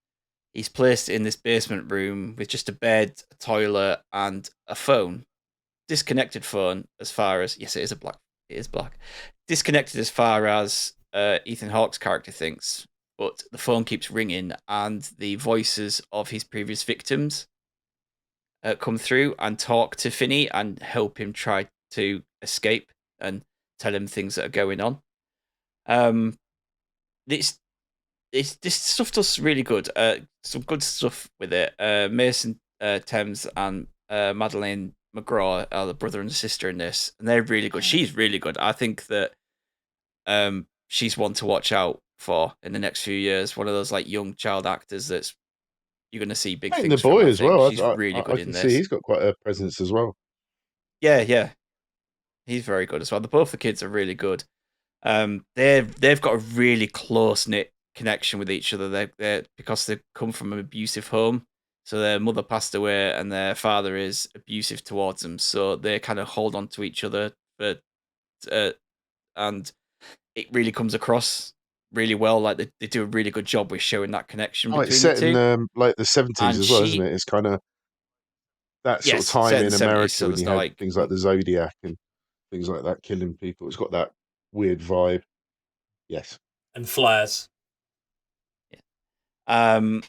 he's placed in this basement room with just a bed, a toilet, and a phone. Disconnected phone as far as... Yes, it is black. Disconnected as far as Ethan Hawke's character thinks. But the phone keeps ringing and the voices of his previous victims come through and talk to Finney and help him try to escape and tell him things that are going on. This stuff does really good. Some good stuff with it. Mason Thames and Madeleine McGraw are the brother and sister in this, and they're really good. She's really good. I think that she's one to watch out for in the next few years. One of those like young child actors that's you're going to see big things. The boy as well. She's really good in this. See he's got quite a presence as well. Yeah. He's very good as well. Both the kids are really good. They've got a really close knit connection with each other. They're because they come from an abusive home. So their mother passed away and their father is abusive towards them. So they kind of hold on to each other. And it really comes across really well. Like they do a really good job with showing that connection between it's set the two. in like the 70s as well, isn't it? It's kind of that sort of time in America 70s, when you have things like the Zodiac and things like that, killing people. It's got that weird vibe. Yes. And flares. Yeah.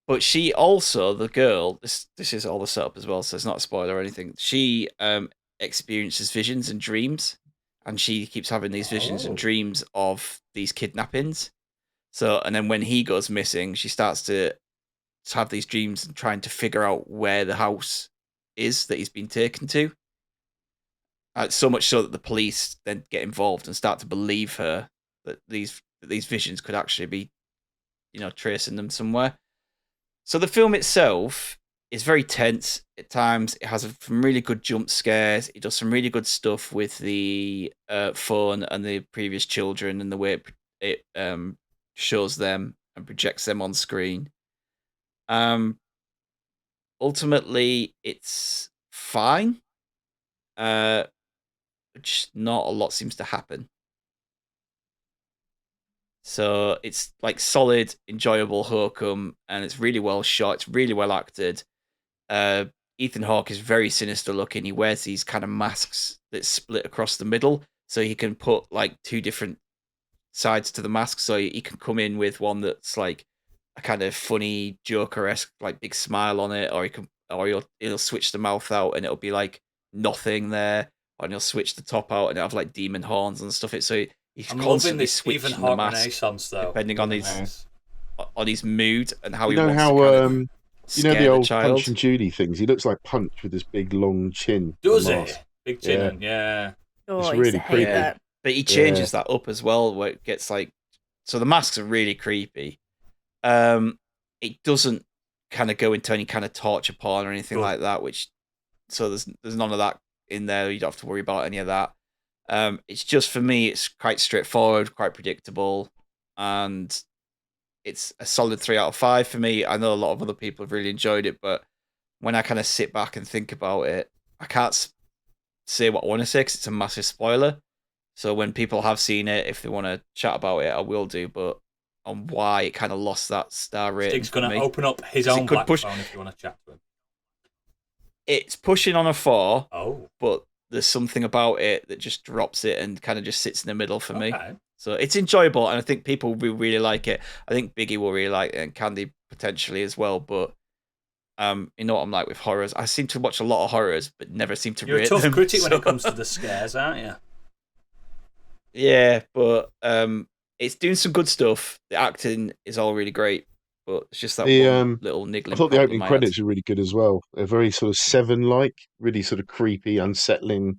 But she also, the girl, this is all the setup as well, so it's not a spoiler or anything. She experiences visions and dreams, and she keeps having these visions and dreams of these kidnappings. So, and then when he goes missing, she starts to have these dreams and trying to figure out where the house is that he's been taken to. So much so that the police then get involved and start to believe her that these visions could actually be, tracing them somewhere. So the film itself is very tense at times. It has some really good jump scares. It does some really good stuff with the phone and the previous children and the way it shows them and projects them on screen. Ultimately, it's fine. Just not a lot seems to happen. So it's like solid, enjoyable hokum, and it's really well shot. It's really well acted. Ethan Hawke is very sinister looking. He wears these kind of masks that split across the middle, so he can put like two different sides to the mask. So he can come in with one that's like a kind of funny Joker-esque, like big smile on it, or he'll switch the mouth out and it'll be like nothing there, and he'll switch the top out and it'll have like demon horns and stuff. So he's constantly switching the mask depending on his mood and how he wants to you know the old Punch and Judy things? He looks like Punch with this big long chin. Does he? Big chin, yeah. Oh, it's really creepy. That. But he changes that up as well, where it gets like... So the masks are really creepy. It doesn't kind of go into any kind of torture porn or anything like that, so there's none of that in there. You don't have to worry about any of that. It's just, for me, it's quite straightforward, quite predictable, and it's a solid 3 out of 5 for me. I know a lot of other people have really enjoyed it, but when I kind of sit back and think about it, I can't say what I want to say because it's a massive spoiler. So when people have seen it, if they want to chat about it, I will do. But on why it kind of lost that star rating, Stig's going to open up his own platform if you want to chat to him. It's pushing on a 4, but there's something about it that just drops it and kind of just sits in the middle for me. So it's enjoyable, and I think people will really like it. I think Biggie will really like it, and Candy potentially as well. But you know what I'm like with horrors. I seem to watch a lot of horrors, but never seem to rate them. You're a tough critic when it comes to the scares, aren't you? Yeah, but it's doing some good stuff. The acting is all really great, but it's just that one little niggling. I thought the opening credits were really good as well. They're very sort of Seven-like, really sort of creepy, unsettling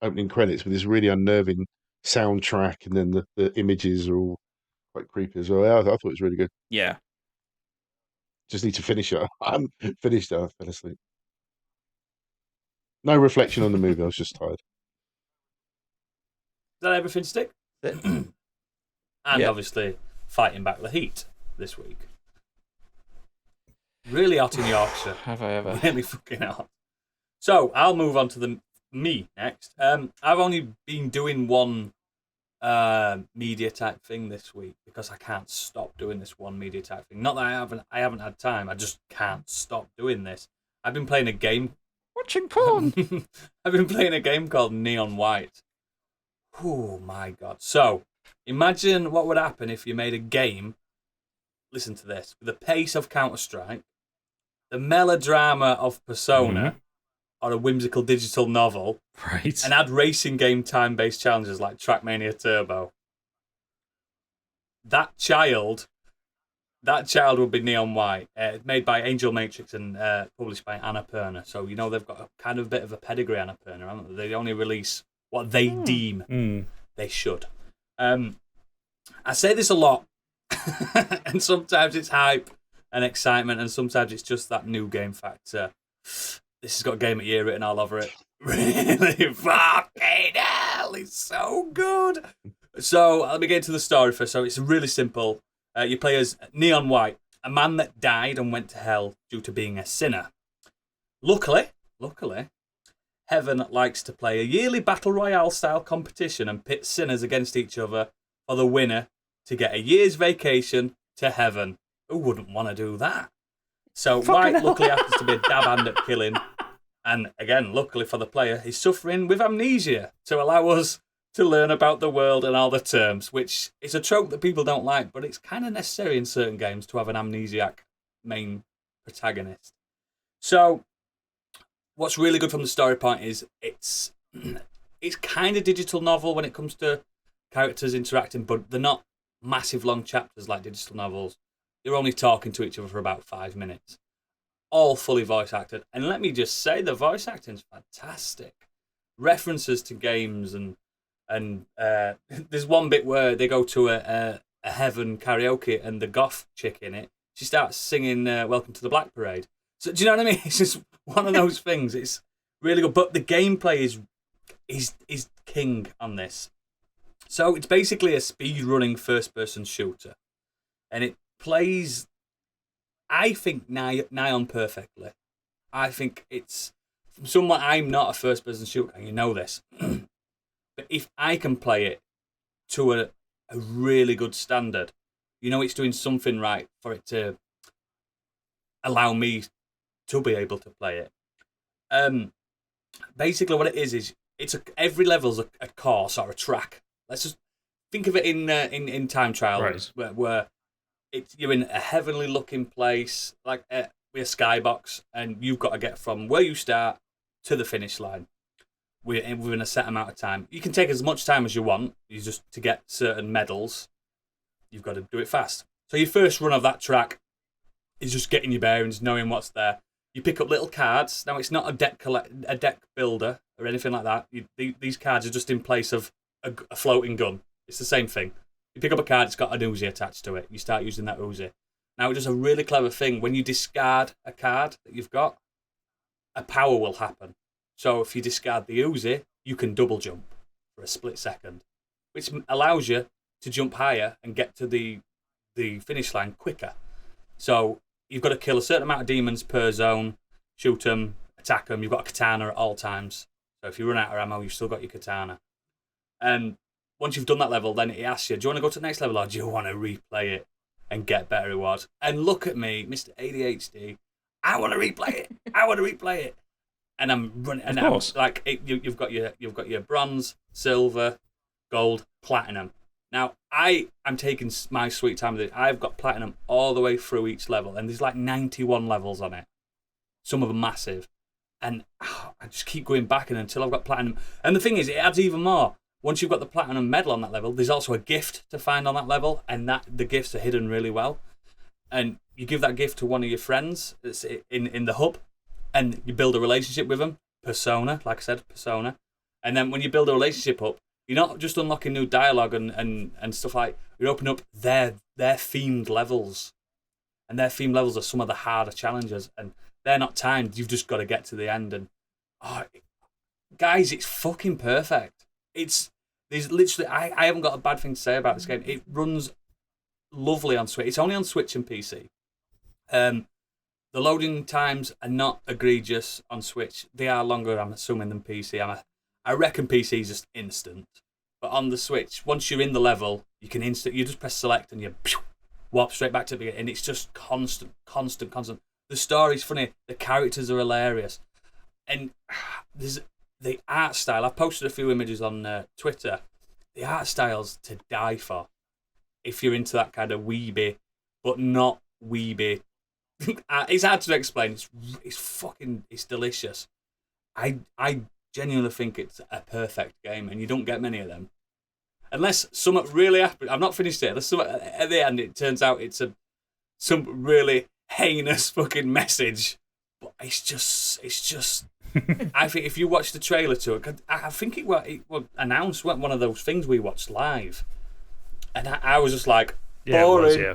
opening credits with this really unnerving soundtrack, and then the images are all quite creepy as well. Yeah, I thought it was really good. Yeah. Just need to finish it. I'm finished it. I fell asleep. No reflection on the movie. I was just tired. Is that everything, Stick? And obviously fighting back the heat this week. Really hot in Yorkshire. Have I ever? Really fucking hot. So I'll move on to me next. I've only been doing one media type thing this week because I can't stop doing this one media type thing. Not that I haven't had time. I just can't stop doing this. I've been playing a game. Watching porn. I've been playing a game called Neon White. Oh my god. So imagine what would happen if you made a game, listen to this, with the pace of Counter-Strike, the melodrama of Persona, or a whimsical digital novel, right? And add racing game time-based challenges like Trackmania Turbo. That child would be Neon White, made by Angel Matrix and published by Annapurna. So, you know, they've got a kind of bit of a pedigree, Annapurna, haven't they? They only release what they deem they should. I say this a lot, and sometimes it's hype and excitement, and sometimes it's just that new game factor. This has got Game of the Year written all over it. Really fucking hell, it's so good. So let me get into the story first. So it's really simple. You play as Neon White, a man that died and went to hell due to being a sinner. Luckily, Heaven likes to play a yearly Battle Royale-style competition and pit sinners against each other for the winner to get a year's vacation to heaven. Who wouldn't want to do that? So White luckily happens to be a dab hand at killing. And again, luckily for the player, he's suffering with amnesia to allow us to learn about the world and all the terms, which is a trope that people don't like, but it's kind of necessary in certain games to have an amnesiac main protagonist. So what's really good from the story point is it's kind of digital novel when it comes to characters interacting, but they're not massive long chapters like digital novels. You're only talking to each other for about 5 minutes. All fully voice acted. And let me just say, the voice acting's fantastic. References to games and there's one bit where they go to a heaven karaoke and the goth chick in it, she starts singing Welcome to the Black Parade. So do you know what I mean? It's just one of those things. It's really good. But the gameplay is king on this. So it's basically a speed-running first-person shooter. And it plays, I think, nigh on perfectly. I think it's, from someone, I'm not a first-person shooter, and you know this. But if I can play it to a really good standard, you know it's doing something right for it to allow me to be able to play it. Basically, what it is every level's a course or a track. Let's just think of it in time trials, where you're in a heavenly looking place, like with a skybox, and you've got to get from where you start to the finish line within a set amount of time. You can take as much time as you want. You just to get certain medals, you've got to do it fast. So your first run of that track is just getting your bearings, knowing what's there. You pick up little cards. Now it's not a deck builder or anything like that. These cards are just in place of a floating gun. It's the same thing. You pick up a card, it's got an Uzi attached to it. You start using that Uzi. Now, it does a really clever thing. When you discard a card that you've got, a power will happen. So if you discard the Uzi, you can double jump for a split second, which allows you to jump higher and get to the finish line quicker. So you've got to kill a certain amount of demons per zone, shoot them, attack them. You've got a katana at all times. So if you run out of ammo, you've still got your katana. And once you've done that level, then it asks you, do you want to go to the next level or do you want to replay it and get better rewards? And look at me, Mr. ADHD. I want to replay it. I want to replay it. And I'm running. And I'm like, you've got your bronze, silver, gold, platinum. Now I'm taking my sweet time with it. I've got platinum all the way through each level, and there's like 91 levels on it. Some of them massive, and I just keep going back until I've got platinum. And the thing is, it adds even more. Once you've got the platinum medal on that level, there's also a gift to find on that level, and the gifts are hidden really well. And you give that gift to one of your friends that's in the hub, and you build a relationship with them. Persona, like I said, persona. And then when you build a relationship up, you're not just unlocking new dialogue and stuff like. You open up their themed levels, and their themed levels are some of the harder challenges, and they're not timed. You've just got to get to the end, and guys, it's fucking perfect. There's literally I haven't got a bad thing to say about this game. It runs lovely on Switch. It's only on Switch and PC. The loading times are not egregious on Switch. They are longer, I'm assuming, than PC. I reckon PC is just instant. But on the Switch, once you're in the level, you can you just press select and you warp straight back to the beginning. And it's just constant. The story's funny. The characters are hilarious. And there's the art style. I've posted a few images on Twitter. The art style's to die for. If you're into that kind of weeby, but not weeby. It's hard to explain. It's delicious. I genuinely think it's a perfect game, and you don't get many of them. Unless something really happens. I've not finished it. At the end, it turns out it's some really heinous fucking message. But it's just. I think if you watch the trailer to it, I think it was announced one of those things we watched live, and I was just like, boring. It was, yeah.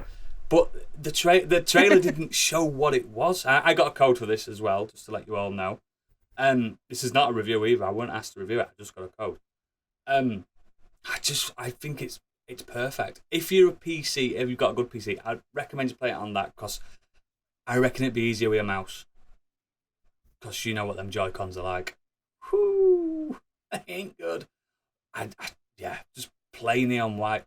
But the trailer didn't show what it was. I got a code for this as well, just to let you all know. This is not a review either. I weren't asked to review it. I just got a code. I think it's perfect. If you're a PC, if you've got a good PC, I'd recommend you play it on that, because I reckon it'd be easier with a mouse. Because you know what them Joy-Cons are like. Whoo, they ain't good. Just play Neon White.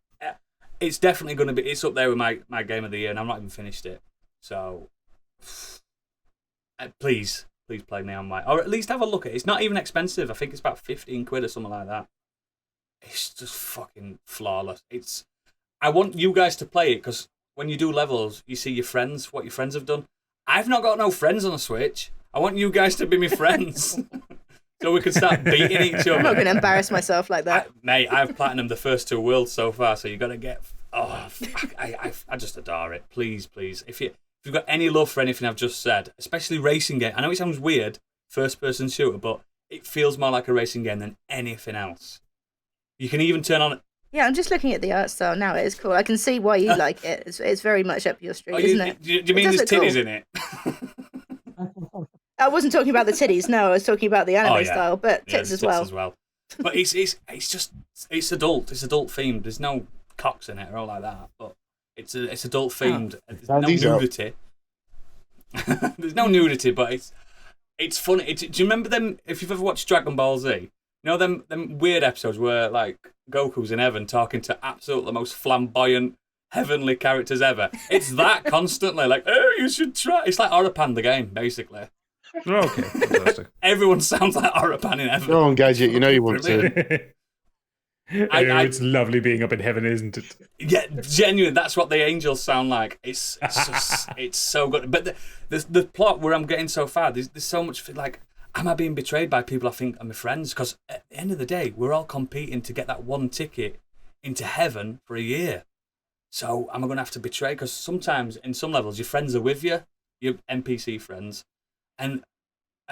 It's definitely going to be. It's up there with my game of the year, and I've not even finished it. So, please play Neon White, or at least have a look at it. It's not even expensive. I think it's about 15 quid or something like that. It's just fucking flawless. I want you guys to play it, because when you do levels, you see what your friends have done. I've not got no friends on the Switch. I want you guys to be my friends. So we can start beating each other. I'm not going to embarrass myself like that. Mate, I've platinumed the first 2 worlds so far, so you've got to get... I just adore it. Please. If you've got any love for anything I've just said, especially racing game, I know it sounds weird, first-person shooter, but it feels more like a racing game than anything else. You can even turn on... Yeah, I'm just looking at the art style now. It is cool. I can see why you like it. It's very much up your street, isn't it? Do you mean there's titties in it? I wasn't talking about the titties. No, I was talking about the anime style, but tits as well. But it's adult. It's adult themed. There's no cocks in it or all like that. But it's adult themed. There's no nudity. There's no nudity, but it's funny. Do you remember them? If you've ever watched Dragon Ball Z, you know them weird episodes where like Goku's in heaven talking to absolutely the most flamboyant heavenly characters ever. It's that constantly. Like, oh, you should try. It's like Orapan the game, basically. Okay, fantastic. Everyone sounds like Orapan in heaven. Go on, Gadget. You know you want to. It's lovely being up in heaven, isn't it? Yeah, genuine. That's what the angels sound like. It's so good. But the plot where I'm getting so far, there's so much like, am I being betrayed by people I think are my friends? Because at the end of the day, we're all competing to get that one ticket into heaven for a year. So am I going to have to betray? Because sometimes, in some levels, your friends are with you, your NPC friends, and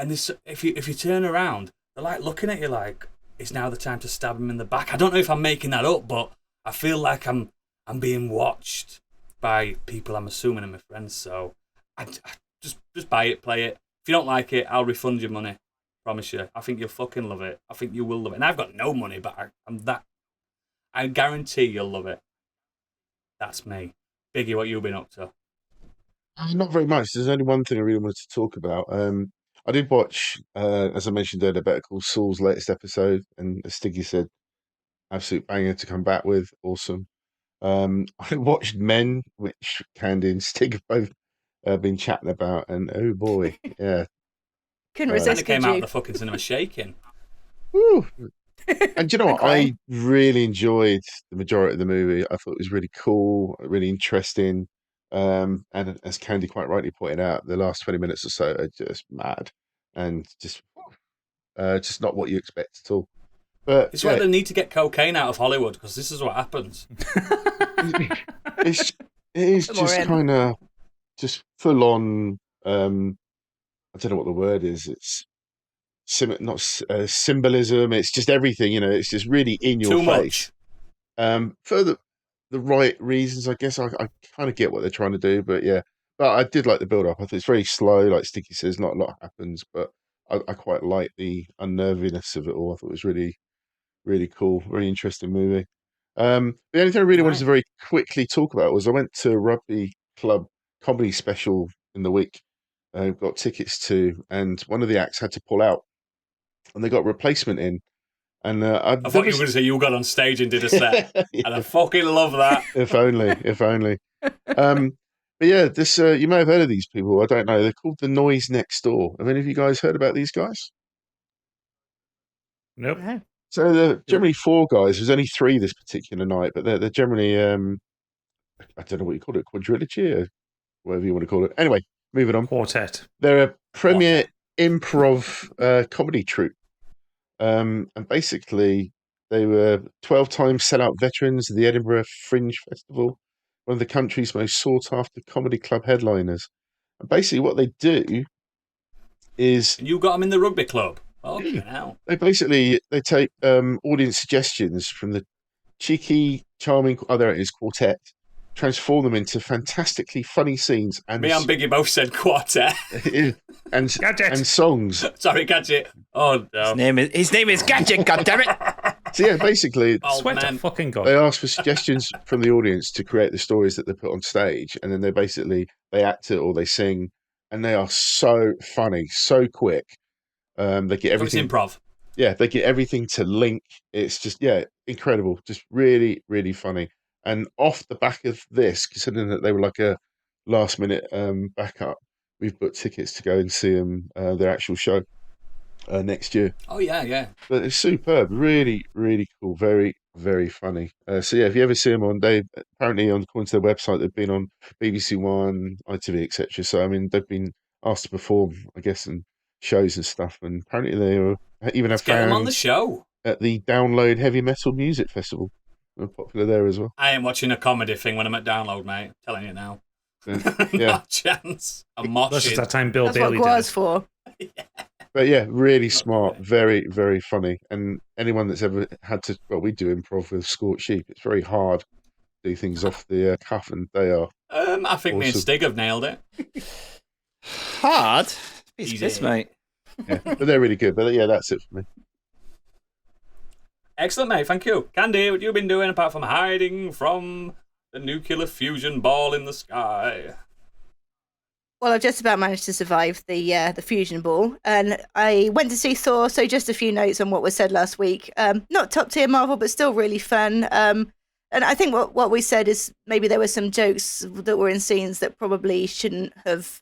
this, if you turn around, they're like looking at you like, it's now the time to stab him in the back. I don't know if I'm making that up, but I feel like I'm being watched by people I'm assuming are my friends. So I just buy it, play it. If you don't like it, I'll refund your money. Promise you. I think you'll fucking love it. I think you will love it. And I've got no money, but I guarantee you'll love it. That's me. Biggie, what you been up to? Not very much. There's only one thing I really wanted to talk about. I did watch, as I mentioned earlier, Better Call Saul's latest episode, and as Stiggy said, absolute banger to come back with. Awesome. I watched Men, which Candy and Stig have both been chatting about, and oh boy, yeah. Couldn't resist. It came out of the fucking cinema shaking. Woo. And do you know what? I really enjoyed the majority of the movie. I thought it was really cool, really interesting. And as Candy quite rightly pointed out, the last 20 minutes or so are just mad and just not what you expect at all. But it's why they need to get cocaine out of Hollywood, because this is what happens. it is just kind of just full on. I don't know what the word is. It's symbolism. It's just everything. It's just really in your face. For the right reasons, I guess. I kind of get what they're trying to do, but yeah. But I did like the build up. I think it's very slow, like Sticky says. Not a lot happens, but I quite like the unnerviness of it all. I thought it was really, really cool, very interesting movie. The only thing I really wanted to very quickly talk about was I went to a rugby club comedy special in the week. Got tickets to, and one of the acts had to pull out, and they got a replacement in. And I thought you were going to say you got on stage and did a set, yeah. And I fucking love that. If only. But yeah, this you may have heard of these people. I don't know. They're called The Noise Next Door. Have any of you guys heard about these guys? Nope. No. So they're generally 4 guys. There's only 3 this particular night, but they're generally I don't know what you call it, quadrilogy or whatever you want to call it. Anyway, moving on. Quartet. They're a premier improv comedy troupe. And basically, they were 12-time sellout veterans of the Edinburgh Fringe Festival, one of the country's most sought-after comedy club headliners. And basically, what they do is... And you got them in the rugby club? Okay, now. They take audience suggestions from the cheeky, charming... Oh, there it is, Quartet. Transform them into fantastically funny scenes. And me and Biggie both said Quartet. and songs. Sorry, Gadget. Oh, no. His name is Gadget, goddammit. So yeah, basically, fucking God. They ask for suggestions from the audience to create the stories that they put on stage, and then they act it or they sing, and they are so funny, so quick. They get everything. It's improv. Yeah, they get everything to link. It's just incredible, just really, really funny. And off the back of this, considering that they were like a last minute backup, we've booked tickets to go and see them their actual show next year. Oh yeah. But it's superb, really, really cool, very, very funny. So yeah, if you ever see them on, apparently according to their website, they've been on BBC One, ITV, etc. So I mean, they've been asked to perform, I guess, in shows and stuff. And apparently they even have get fans them on the show at the Download Heavy Metal Music Festival. They're popular there as well. I ain't watching a comedy thing when I'm at Download, mate. I'm telling you now. Yeah. Not a chance. I'm moshing. That's just that time Bill That's Bailey what did Gua's for. But yeah, really smart, very, very funny. And anyone that's ever had to, we do improv with Scorched. It's very hard to do things off the cuff, and they are. I think me and Stig have nailed it. Hard? It's this, mate. Yeah, but they're really good. But yeah, that's it for me. Excellent, mate. Thank you. Candy, what have you been doing apart from hiding from the nuclear fusion ball in the sky? Well, I've just about managed to survive the fusion ball, and I went to see Thor. So just a few notes on what was said last week. Not top tier Marvel, but still really fun. And I think what we said is maybe there were some jokes that were in scenes that probably shouldn't have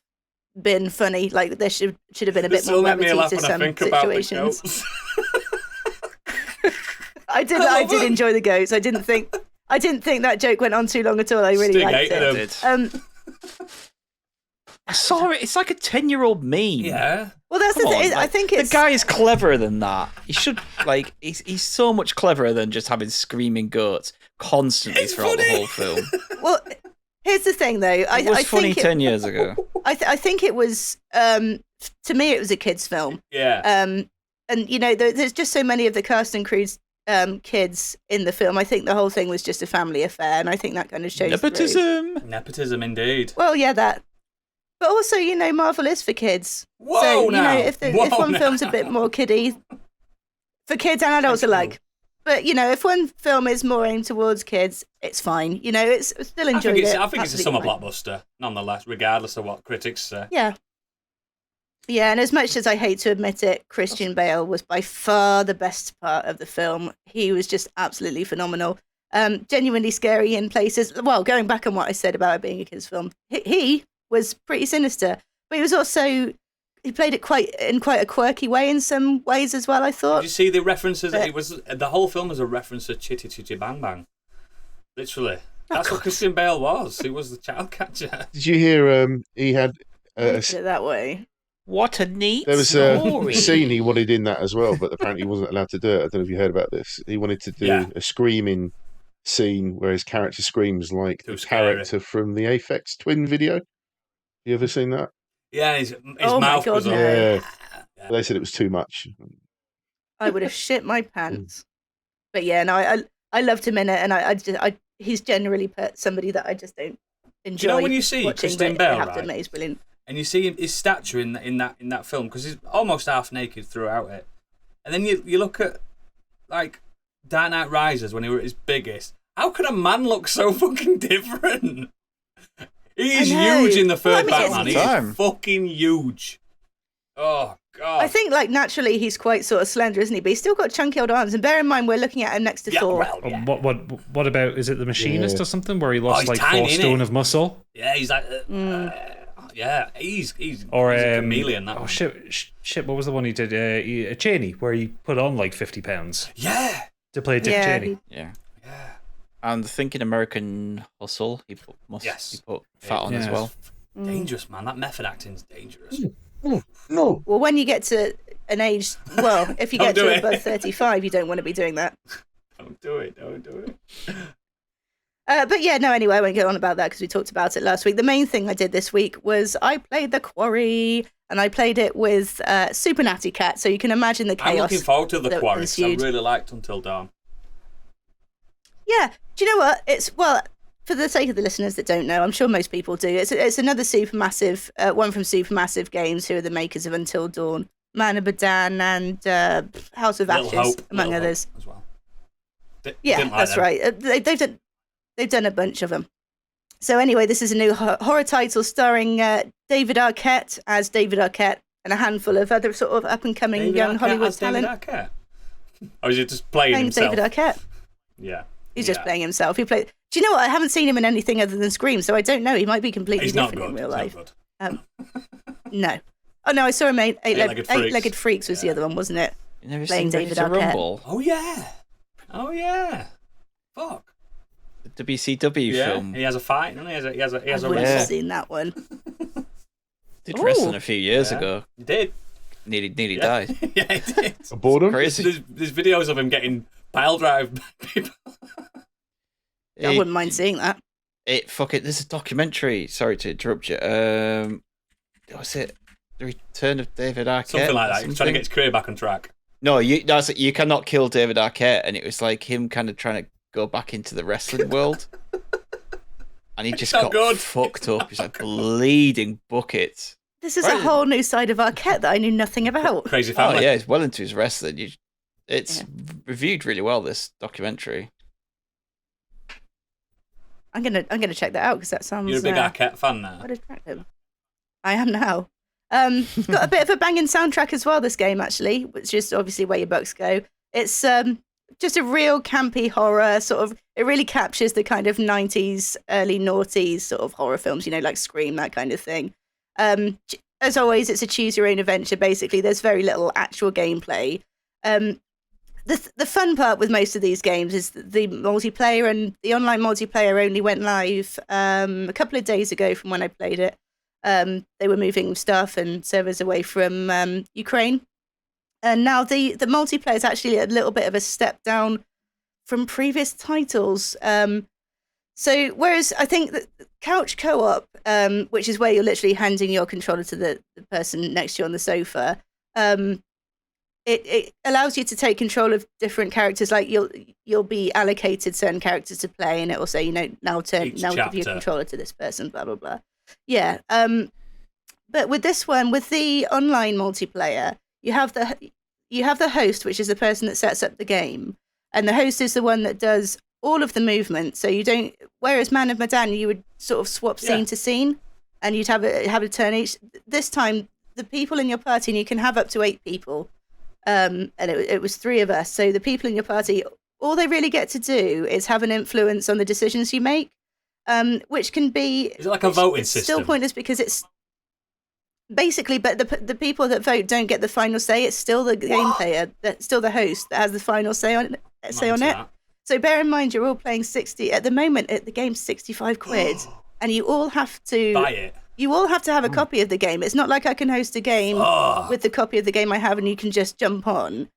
been funny. Like there should have been a bit more levity to some situations. I did enjoy the goats. I didn't think that joke went on too long at all. I really liked it. I saw it. It's like a 10-year-old meme. Yeah. Well, that's the thing. I think the guy is cleverer than that. He should he's so much cleverer than just having screaming goats constantly throughout the whole film. Well, here's the thing, though. It was funny 10 years ago. I think it was. To me, it was a kids' film. Yeah. And there's just so many of the cast and crew's kids in the film. I think the whole thing was just a family affair, and I think that kind of shows Nepotism, indeed. Well, yeah, that. But also, Marvel is for kids. Whoa, so, now. If one film's a bit more kiddie, for kids and adults alike. But, if one film is more aimed towards kids, it's fine. It's still enjoyed it. I think it's a summer blockbuster, nonetheless, regardless of what critics say. Yeah. Yeah, and as much as I hate to admit it, Christian Bale was by far the best part of the film. He was just absolutely phenomenal. Genuinely scary in places. Well, going back on what I said about it being a kids' film, he was pretty sinister, but he was also he played it in quite a quirky way in some ways as well. I thought. Did you see the references? It was the whole film was a reference to Chitty Chitty Bang Bang. Literally, that's what Christian Bale was. He was the child catcher. Did you hear? He had it that way. What a neat There was story. a scene he wanted in that as well, but apparently he wasn't allowed to do it. I don't know if you heard about this. He wanted to do a screaming scene where his character screams like the character from the Aphex Twin video. You ever seen that? Yeah, his mouth was on. Yeah. They said it was too much. I would have shit my pants. But yeah, no, I loved him in it, and he's generally somebody that I just don't enjoy. When you see watching, Christian Bale, I have to admit he's brilliant. And you see his stature in that film, because he's almost half naked throughout it, and then you look at like Dark Knight Rises when he was at his biggest. How can a man look so fucking different? He's huge in the third Batman. He's fucking huge. Oh God! I think naturally he's quite sort of slender, isn't he? But he's still got chunky old arms. And bear in mind, we're looking at him next to Thor. Well, yeah. What about? Is it The Machinist or something where he lost like tiny, 4 stone of muscle? Yeah, he's like. Yeah, he's a chameleon. That one. Shit! What was the one he did? A Cheney, where he put on like 50 pounds. Yeah, to play Dick Cheney. Yeah. And thinking American Hustle, he put fat on as well. Dangerous, man. That method acting's dangerous. No. Well, when you get to an age, if you get to above 35, you don't want to be doing that. Don't do it. But yeah, no, anyway, I won't go on about that because we talked about it last week. The main thing I did this week was I played the Quarry, and I played it with Super Natty Cat, so you can imagine the chaos. I'm looking forward to the Quarry. I really liked Until Dawn. Yeah, do you know what? For the sake of the listeners that don't know, I'm sure most people do. It's another supermassive one from Supermassive Games, who are the makers of Until Dawn, Man of Medan, and House of Ashes, among others. As well. That's right. They've done a bunch of them. So anyway, this is a new horror title starring David Arquette as David Arquette and a handful of other sort of up-and-coming young Hollywood talent. David Arquette? Or is he just playing himself? David Arquette. Yeah. He's just playing himself. Do you know what? I haven't seen him in anything other than Scream, so I don't know. He might be completely different in real life. No. Oh, no, I saw him Eight-Legged Freaks was the other one, wasn't it? You never playing seen David Ready to Arquette. Rumble? Oh, yeah. Fuck. The WCW film. He has a fight, and he has a I wouldn't have seen that one. Did wrestling a few years ago. He did. Nearly died. Yeah, he did. Boredom? Crazy. There's videos of him getting pile drive by people. I wouldn't mind seeing that. There's a documentary. Sorry to interrupt you. Was it The Return of David Arquette? Something like that. He's trying to get his career back on track. No, you cannot kill David Arquette, and it was like him kind of trying to go back into the wrestling world. And he just got fucked up. He's like bleeding buckets. This is a whole new side of Arquette that I knew nothing about. Crazy family. Oh yeah, he's well into his wrestling. It's reviewed really well, this documentary. I'm gonna check that out because that sounds. You're a big Arquette fan now. What attractive. I am now. Got a bit of a banging soundtrack as well. This game actually, which is obviously where your bucks go. It's just a real campy horror sort of. It really captures the kind of 90s, early noughties sort of horror films, like Scream, that kind of thing. As always, it's a choose your own adventure. Basically, there's very little actual gameplay. The fun part with most of these games is the multiplayer, and the online multiplayer only went live a couple of days ago from when I played it. They were moving stuff and servers away from Ukraine. And now the multiplayer is actually a little bit of a step down from previous titles. So whereas I think that couch co-op, which is where you're literally handing your controller to the person next to you on the sofa, it allows you to take control of different characters. Like you'll be allocated certain characters to play, and it will say, now give your controller to this person, blah blah blah. Yeah. But with this one, with the online multiplayer, you have the host, which is the person that sets up the game, and the host is the one that does all of the movement. So you don't. Whereas Man of Medan, you would sort of swap scene to scene, and you'd have a turn each. This time, the people in your party, and you can have up to 8 people. And it was 3 of us. So the people in your party, all they really get to do is have an influence on the decisions you make, which can be. Is it like a voting system? Still pointless because it's basically, but the people that vote don't get the final say. It's still the game player, still the host that has the final say on it. So bear in mind, you're all playing 60 at the moment. The game's £65, and you all have to buy it. You all have to have a copy of the game. It's not like I can host a game with the copy of the game I have and you can just jump on.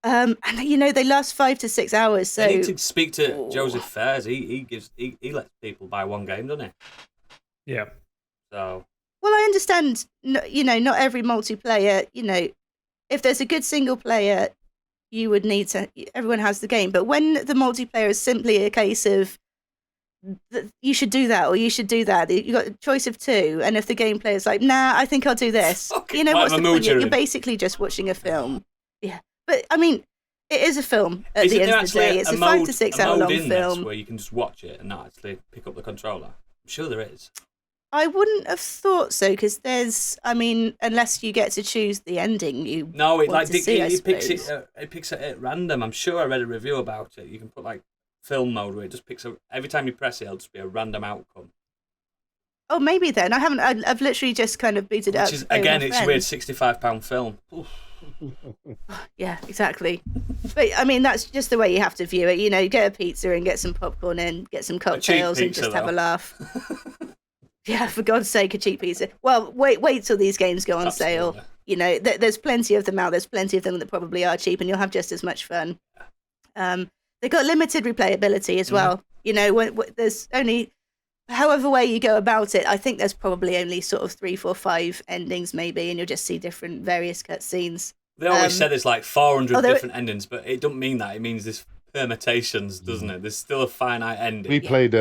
And they last 5 to 6 hours. So I need to speak to Joseph Fares. He lets people buy one game, doesn't he? Yeah. So. Well, I understand. Not every multiplayer. If there's a good single player, you would need to. Everyone has the game, but when the multiplayer is simply a case of you should do that or you should do that, you got a choice of 2, and if the gameplay is like, nah, I think I'll do this, what's the point? You're basically just watching a film. Yeah, but I mean, it is a film at the end of the day. It's a 5 to 6 hour long film where you can just watch it and not actually pick up the controller. I'm sure there is. I wouldn't have thought so, because unless you get to choose the ending, it picks it at random. I'm sure I read a review about it. You can put like film mode where it just picks up every time you press it'll just be a random outcome. Oh, maybe then. I've literally just kind of booted it up. Which is, again, it's a weird £65 film. Yeah, exactly. But that's just the way you have to view it. You get a pizza and get some popcorn in, get some cocktails and just have a laugh. Yeah, for God's sake, a cheap pizza. Well, wait till these games go on sale. There's plenty of them out. There's plenty of them that probably are cheap, and you'll have just as much fun. They've got limited replayability as well. When there's only, however way you go about it, I think there's probably only sort of 3, 4, 5 endings maybe, and you'll just see different various cutscenes. They always say there's like 400 different endings, but it doesn't mean that. It means there's permutations, doesn't it? There's still a finite ending. We played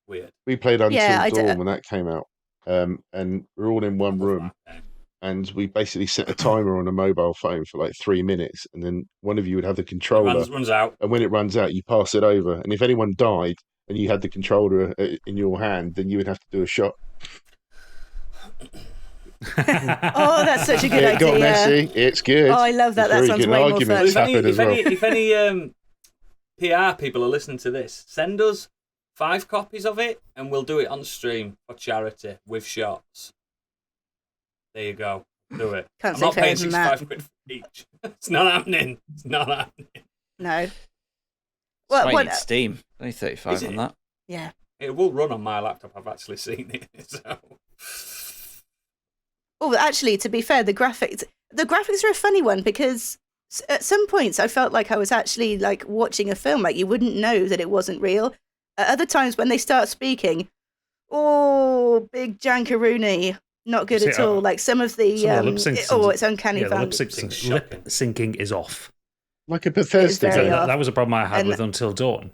weird. We played Until Dawn when that came out, and we're all in one room. And we basically set a timer on a mobile phone for like 3 minutes, and then one of you would have the controller. Runs out. And when it runs out, you pass it over. And if anyone died and you had the controller in your hand, then you would have to do a shot. Oh, that's such a good idea. It got messy. It's good. Oh, I love that. That sounds way more fun. If any PR people are listening to this, send us 5 copies of it, and we'll do it on stream for charity with shots. There you go. Do it. I'm not paying £65 for each. It's not happening. No. Well, Steam. Only 35 on that. Yeah. It will run on my laptop. I've actually seen it. So. Oh, actually, to be fair, the graphics are a funny one, because at some points I felt like I was actually like watching a film. Like you wouldn't know that it wasn't real. At other times when they start speaking, big jankaroony. Not good at all. Like some of the it's uncanny. Yeah, lip syncing is off. Like a Bethesda. That was a problem I had with Until Dawn.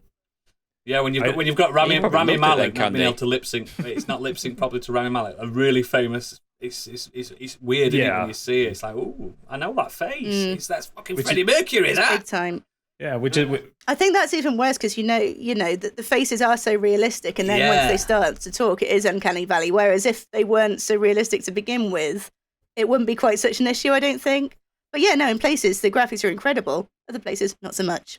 Yeah, when you've got Rami Malek not being able to lip sync, it's not lip sync properly to Rami Malek. A really famous. It's weird, isn't it, when you see it. It's like, oh, I know that face. That's fucking Freddie Mercury. That big time. Yeah, I think that's even worse, because the faces are so realistic, and then once they start to talk, it is uncanny valley. Whereas if they weren't so realistic to begin with, it wouldn't be quite such an issue, I don't think. But yeah, no, in places the graphics are incredible. Other places, not so much.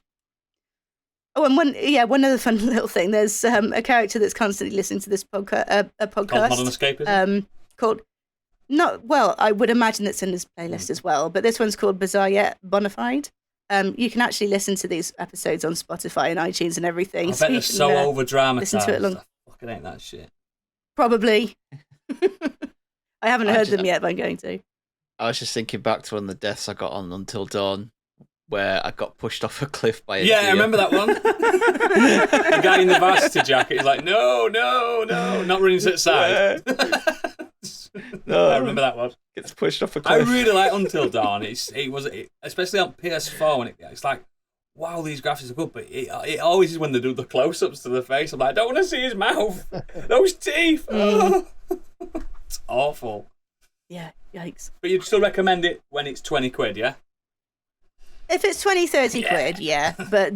Oh, and one other fun little thing. There's a character that's constantly listening to this podcast. Called Modern Escapism. called I would imagine it's in this playlist as well, but this one's called Bizarre Yet Bonafide. You can actually listen to these episodes on Spotify and iTunes and everything. I bet they're so over-dramatized. Listen to it long. I fucking ain't that shit. Probably. I haven't heard them yet, but I'm going to. I was just thinking back to one of the deaths I got on Until Dawn, where I got pushed off a cliff by a deer. I remember that one. The guy in the varsity jacket is like, no, not running to the side. No, I remember that one. Gets pushed off a cliff. I really like Until Dawn. It was especially on PS4 when it's like, wow, these graphics are good, but it always is when they do the close-ups to the face. I'm like, I don't want to see his mouth. Those teeth. Oh. It's awful. Yeah, yikes. But you'd still recommend it when it's 20 quid, yeah? If it's 20-30 quid, yeah. But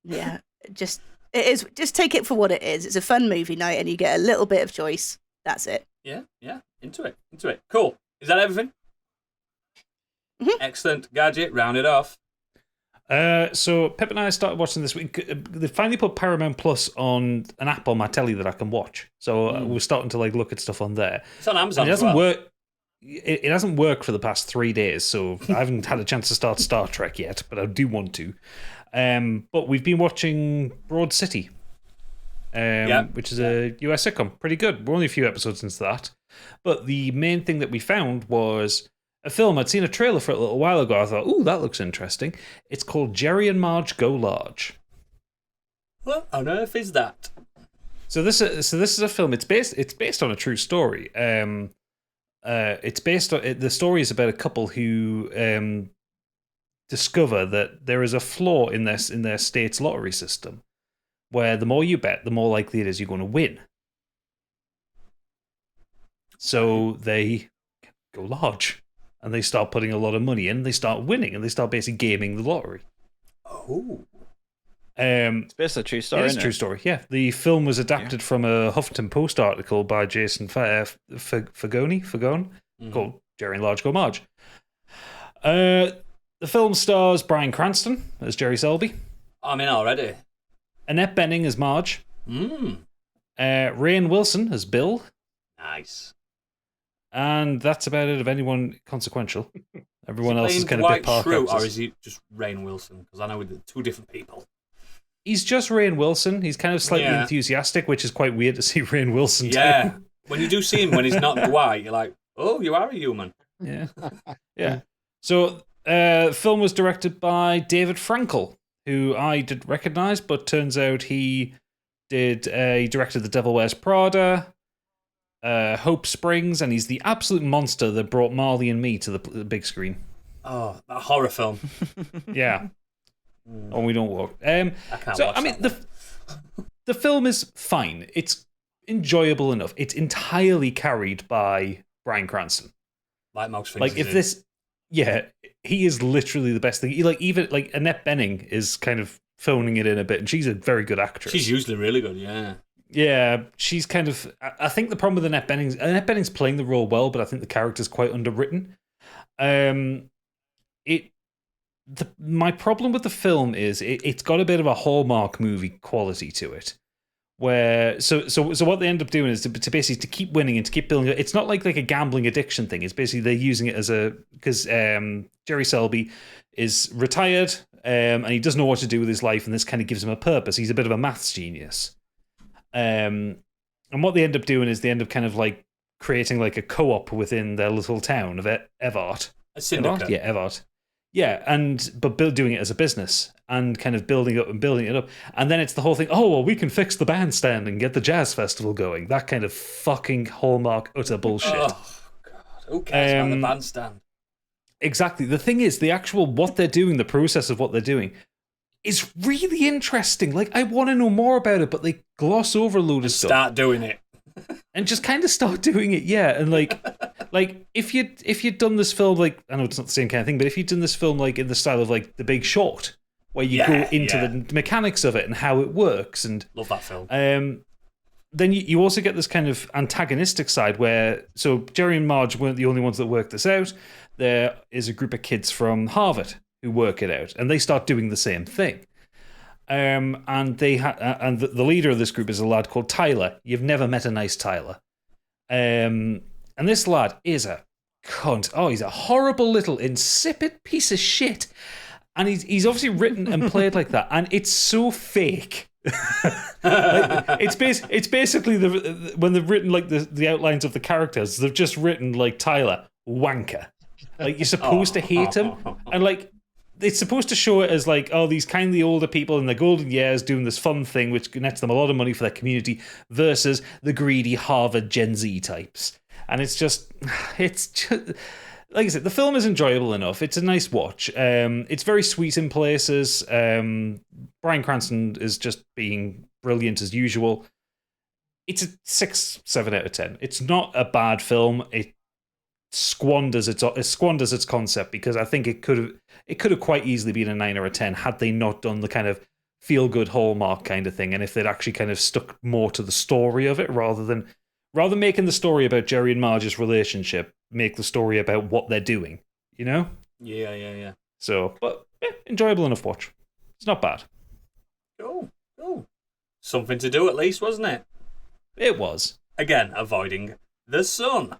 yeah, just take it for what it is. It's a fun movie night and you get a little bit of choice. That's it. Yeah. Into it. Cool. Is that everything? Mm-hmm. Excellent. Gadget, round it off. So Pip and I started watching this week. They finally put Paramount Plus on an app on my telly that I can watch. So we're starting to look at stuff on there. It's on Amazon. And it doesn't work. It hasn't worked for the past 3 days, so I haven't had a chance to start Star Trek yet, but I do want to. But we've been watching Broad City, which is a US sitcom. Pretty good. We're only a few episodes into that. But the main thing that we found was a film. I'd seen a trailer for it a little while ago. I thought, ooh, that looks interesting. It's called Jerry and Marge Go Large. What on earth is that? So this is a film. It's based on a true story. It's based on the story is about a couple who discover that there is a flaw in their state's lottery system, where the more you bet, the more likely it is you're going to win. So they go large, and they start putting a lot of money in. They start winning, and they start basically gaming the lottery. Oh. It's based on a true story. It is a true story, yeah. The film was adapted from a Huffington Post article by Jason Fagone called Jerry and Large Go Marge. The film stars Bryan Cranston as Jerry Selby. I'm in already. Annette Bening as Marge. Rainn Wilson as Bill. Nice. And that's about it of anyone consequential. Everyone else is kind of bit part Schrute, or is he just Rainn Wilson? Because I know they're two different people. He's just Rainn Wilson. He's kind of slightly enthusiastic, which is quite weird to see Rainn Wilson do. Yeah. When you do see him when he's not Dwight, you're like, oh, you are a human. Yeah. Yeah. So, film was directed by David Frankel, who I didn't recognize, but turns out he directed The Devil Wears Prada, Hope Springs, and he's the absolute monster that brought Marley and Me to the big screen. Oh, that horror film. Yeah. Oh, we don't walk. I can't watch I mean, the film is fine. It's enjoyable enough. It's entirely carried by Bryan Cranston. Like most things. He is literally the best thing. Even Annette Bening is kind of phoning it in a bit, and she's a very good actress. She's usually really good, yeah. Yeah, she's kind of. I think the problem with Annette Bening's playing the role well, but I think the character's quite underwritten. My problem with the film is it's got a bit of a Hallmark movie quality to it, where so what they end up doing is to basically to keep winning and to keep building it. It's not like a gambling addiction thing. It's basically they're using it as because Jerry Selby is retired and he doesn't know what to do with his life, and this kind of gives him a purpose. He's a bit of a maths genius. And what they end up doing is they end up kind of creating a co-op within their little town of Evart. A syndicate. Yeah, Evart. Yeah, but doing it as a business and kind of building it up. And then it's the whole thing, oh, well, we can fix the bandstand and get the jazz festival going. That kind of fucking Hallmark utter bullshit. Oh, God. Who cares about the bandstand? Exactly. The thing is, what they're doing, the process of what they're doing, is really interesting. I want to know more about it, but they gloss over a load of stuff. Start doing it. And just kind of start doing it, yeah. And if you'd done this film, I know it's not the same kind of thing, but if you'd done this film in the style of The Big Short, where you go into the mechanics of it and how it works, and love that film. Then you also get this kind of antagonistic side where Jerry and Marge weren't the only ones that worked this out. There is a group of kids from Harvard who work it out, and they start doing the same thing. And the leader of this group is a lad called Tyler. You've never met a nice Tyler. And this lad is a cunt. Oh, he's a horrible little insipid piece of shit. And he's obviously written and played like that, and it's so fake. It's basically when they've written like the outlines of the characters, they've just written like Tyler wanker. Like you're supposed to hate him, and like it's supposed to show it as like, oh, these kindly older people in their golden years doing this fun thing which nets them a lot of money for their community versus the greedy Harvard Gen Z types. And it's just like I said, the film is enjoyable enough. It's a nice watch. It's very sweet in places. Bryan Cranston is just being brilliant as usual. It's a 6-7 out of 10. It's not a bad film. It squanders its concept, because I think it could have quite easily been a 9 or a 10 had they not done the kind of feel good Hallmark kind of thing, and if they'd actually kind of stuck more to the story of it rather than making the story about Jerry and Marge's relationship, make the story about what they're doing, you know? Yeah. So, but enjoyable enough watch. It's not bad. Cool. Something to do at least, wasn't it? It was. Again, avoiding the sun.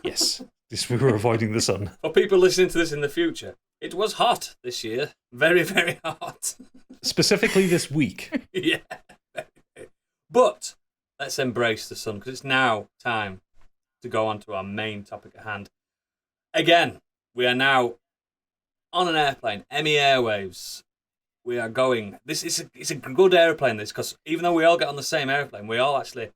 Yes. We were avoiding the sun. For people listening to this in the future, it was hot this year. Very, very hot. Specifically this week. Yeah. But let's embrace the sun, because it's now time to go on to our main topic at hand. Again, we are now on an airplane, Emmy Airwaves. We are going. It's a good airplane, this, because even though we all get on the same airplane, we all actually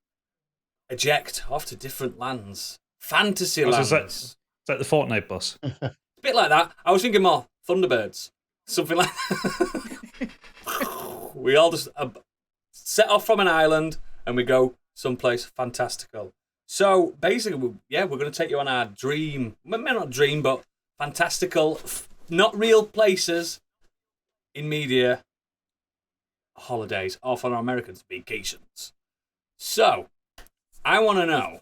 eject off to different lands. Fantasy lands. It's like the Fortnite bus. A bit like that. I was thinking more Thunderbirds. Something like that. We all just set off from an island and we go someplace fantastical. So basically, we're going to take you on our dream, maybe not dream, but fantastical, not real places in media holidays, or for our Americans, vacations. So, I want to know,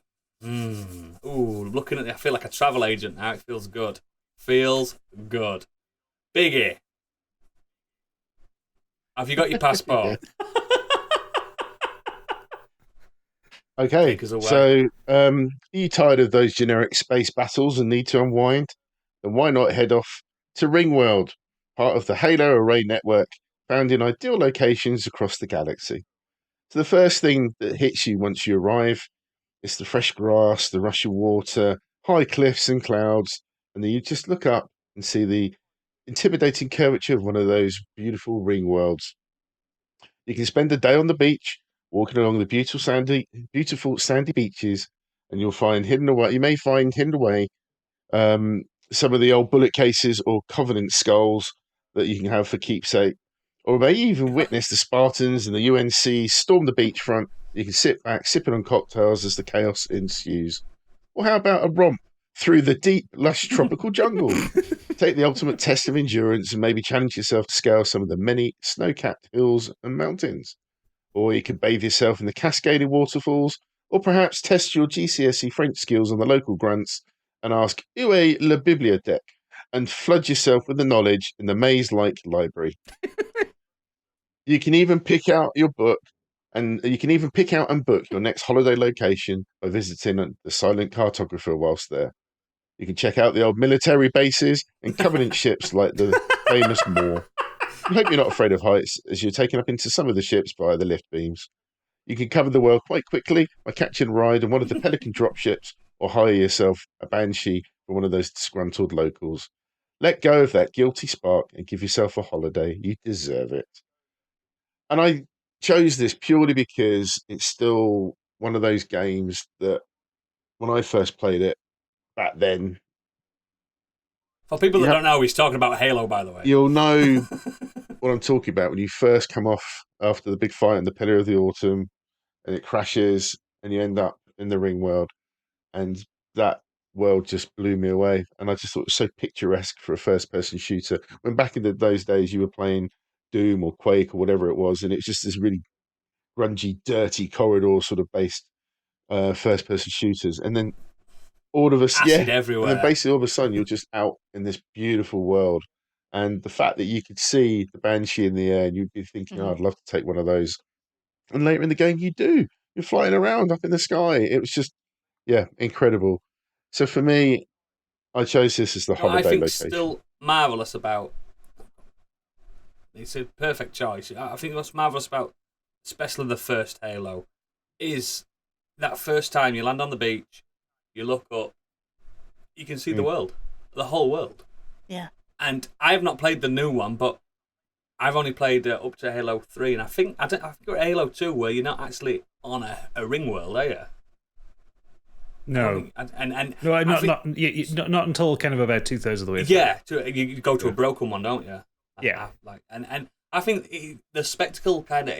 looking at it, I feel like a travel agent now. It feels good. Biggie, have you got your passport? Okay, so are you tired of those generic space battles and need to unwind? Then why not head off to Ringworld, part of the Halo Array network, found in ideal locations across the galaxy. So the first thing that hits you once you arrive is the fresh grass, the rush of water, high cliffs and clouds, and then you just look up and see the intimidating curvature of one of those beautiful ring worlds. You can spend a day on the beach, walking along the beautiful sandy beaches, and you'll find hidden away some of the old bullet cases or Covenant skulls that you can have for keepsake. Or may even witness the Spartans and the UNC storm the beachfront. You can sit back, sipping on cocktails as the chaos ensues. Or how about a romp through the deep, lush tropical jungle? Take the ultimate test of endurance and maybe challenge yourself to scale some of the many snow-capped hills and mountains. Or you could bathe yourself in the cascading waterfalls, or perhaps test your GCSE French skills on the local grunts and ask, "Où est la bibliothèque?" and flood yourself with the knowledge in the maze-like library. You can even pick out and book your next holiday location by visiting the silent cartographer whilst there. You can check out the old military bases and Covenant ships like the famous Moor. I hope you're not afraid of heights, as you're taken up into some of the ships via the lift beams. You can cover the world quite quickly by catching a ride on one of the Pelican dropships, or hire yourself a Banshee from one of those disgruntled locals. Let go of that guilty spark and give yourself a holiday. You deserve it. And I chose this purely because it's still one of those games that when I first played it back then. For people that don't know, he's talking about Halo, by the way. You'll know what I'm talking about when you first come off after the big fight in the Pillar of the Autumn and it crashes and you end up in the ring world. And that world just blew me away. And I just thought it was so picturesque for a first-person shooter. When back in those days you were playing Doom or Quake or whatever it was, and it's just this really grungy, dirty corridor sort of based first-person shooters. And then all of us, everywhere. And then basically all of a sudden you're just out in this beautiful world. And the fact that you could see the Banshee in the air and you'd be thinking, I'd love to take one of those. And later in the game you do. You're flying around up in the sky. It was just yeah, incredible. So for me, I chose this as the holiday I think location. still marvellous about. It's a perfect choice. I think what's marvellous about, especially the first Halo, is that first time you land on the beach, you look up, you can see the world, the whole world. Yeah. And I have not played the new one, but I've only played up to Halo 3, and I think you're at Halo 2 where you're not actually on a ring world, are you? No. Not until kind of about 2/3 of the way through. Yeah, you go to a broken one, don't you? Yeah. And I think the spectacle kind of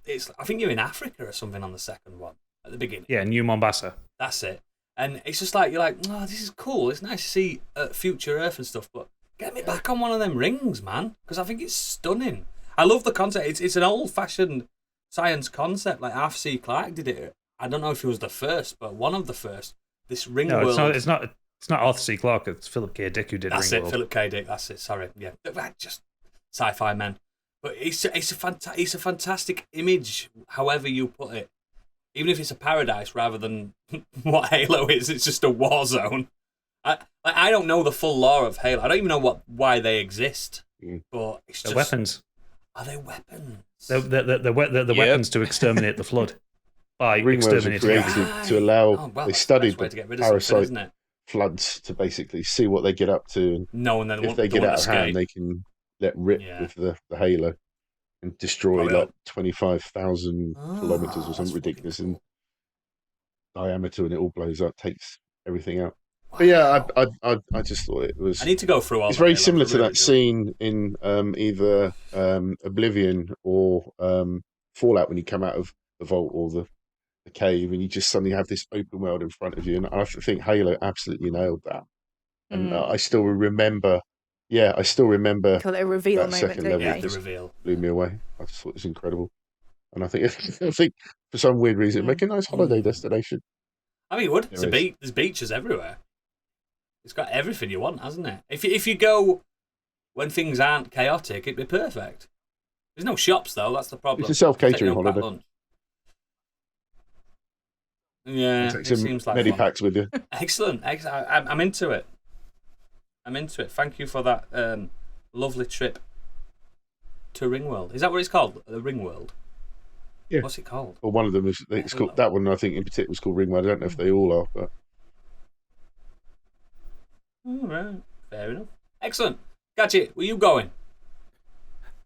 it's. I think you're in Africa or something on the second one at the beginning. Yeah, New Mombasa. That's it. And it's just like you're like, oh, this is cool. It's nice to see future Earth and stuff, but get me back on one of them rings, man, because I think it's stunning. I love the concept. It's an old-fashioned science concept. Like Arthur C. Clarke did it. I don't know if he was the first, but one of the first. This ring world. It's not Arthur C. Clarke. It's Philip K. Dick who did That's Ring it, World. Philip K. Dick. That's it. Sorry, yeah, just sci-fi man. But it's a fantastic image. However you put it, even if it's a paradise rather than what Halo is, it's just a war zone. I don't know the full lore of Halo. I don't even know why they exist. But it's just weapons. Are they weapons? They're weapons to exterminate the flood. By Ringworms are created to allow. They studied the parasite floods to basically see what they get up to. And if they get out of hand, they can let rip with the Halo and destroy like 25,000 kilometers or something ridiculous in diameter, and it all blows up, takes everything out. But yeah, I just thought it was. I need to go through all. It's very similar to that scene in either Oblivion or Fallout when you come out of the vault or the cave, and you just suddenly have this open world in front of you. And I think Halo absolutely nailed that. And I still remember. Yeah, I still remember. Call it a reveal that moment. Second level the reveal blew me away. I just thought it was incredible. And I think for some weird reason, it'd make a nice holiday destination. I mean, it would. There's beaches everywhere. It's got everything you want, hasn't it? If you go when things aren't chaotic, it'd be perfect. There's no shops though. That's the problem. It's a self-catering holiday. Yeah, it seems like Medipacks with you. Excellent. I'm into it. Thank you for that lovely trip to Ringworld. Is that what it's called? The Ringworld? Yeah. What's it called? Well, one of them is. It's called that one. I think in particular was called Ringworld. I don't know if they all are, but. All right. Fair enough. Excellent. Gadget, where you going?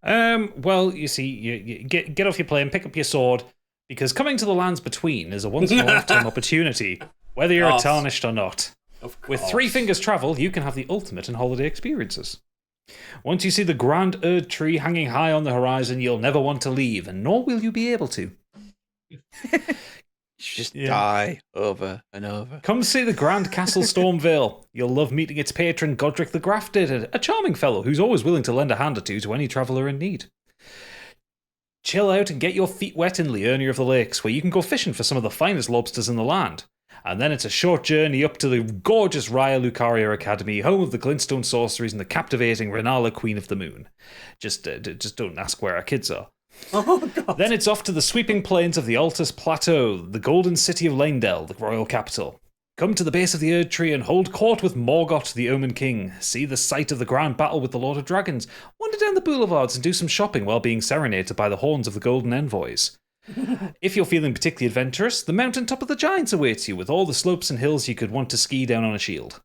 Well, you see, you get off your plane, pick up your sword, because coming to the lands between is a once-in-a-lifetime opportunity, whether you're tarnished or not. With 3 fingers travel, you can have the ultimate in holiday experiences. Once you see the grand Erd tree hanging high on the horizon, you'll never want to leave, and nor will you be able to. Just die over and over. Come see the Grand Castle Stormvale. You'll love meeting its patron, Godric the Grafted, a charming fellow who's always willing to lend a hand or two to any traveller in need. Chill out and get your feet wet in Liurnia of the Lakes, where you can go fishing for some of the finest lobsters in the land. And then it's a short journey up to the gorgeous Raya Lucaria Academy, home of the glintstone sorceries and the captivating Renala Queen of the Moon. Just don't ask where our kids are. Oh, God. Then it's off to the sweeping plains of the Altus Plateau, the golden city of Leyndell, the royal capital. Come to the base of the Erd Tree and hold court with Morgoth, the Omen King. See the site of the grand battle with the Lord of Dragons. Wander down the boulevards and do some shopping while being serenaded by the horns of the Golden Envoys. If you're feeling particularly adventurous, the mountain top of the Giants awaits you with all the slopes and hills you could want to ski down on a shield.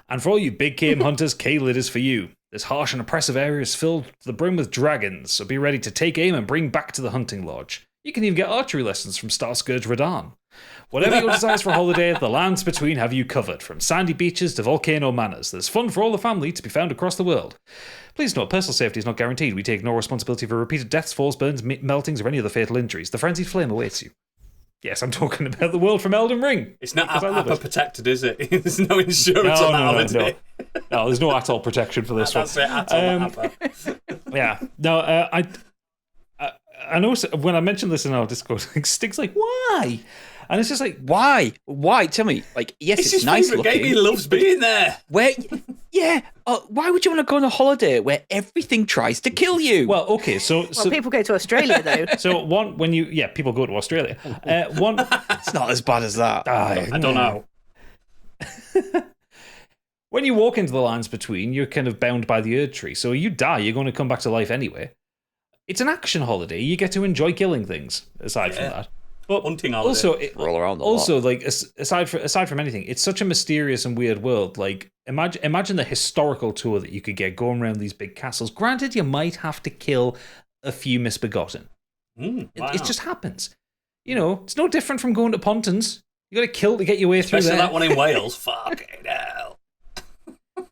And for all you big game hunters, Caelid is for you. This harsh and oppressive area is filled to the brim with dragons, so be ready to take aim and bring back to the hunting lodge. You can even get archery lessons from Starscourge Radahn. Whatever your desires for a holiday, the lands between have you covered, from sandy beaches to volcano manors. There's fun for all the family to be found across the world. Please note, personal safety is not guaranteed. We take no responsibility for repeated deaths, falls, burns, meltings, or any other fatal injuries. The frenzied flame awaits you. Yes, I'm talking about the world from Elden Ring. It's not APA protected, is it? There's no insurance on that holiday. No, there's no atoll protection for this one. That's it, atoll, APA. Yeah. No, I know when I mentioned this in our Discord, Stig's like, why? And it's just like, why? Tell me. Like, yes, it's it's his nice favourite looking. game. He loves being there. Where? Yeah. Why would you want to go on a holiday where everything tries to kill you? well, okay, so people go to Australia though. so people go to Australia. It's not as bad as that. I don't know. When you walk into the lands between, you're kind of bound by the Erd Tree. So you die, you're going to come back to life anyway. It's an action holiday. You get to enjoy killing things. Aside from that, but hunting holiday. Also, roll around. Like aside from anything, it's such a mysterious and weird world. Like imagine the historical tour that you could get going around these big castles. Granted, you might have to kill a few misbegotten. It just happens. You know, it's no different from going to Pontins. You got to kill to get your way through there. Especially that one in Wales. Fucking hell.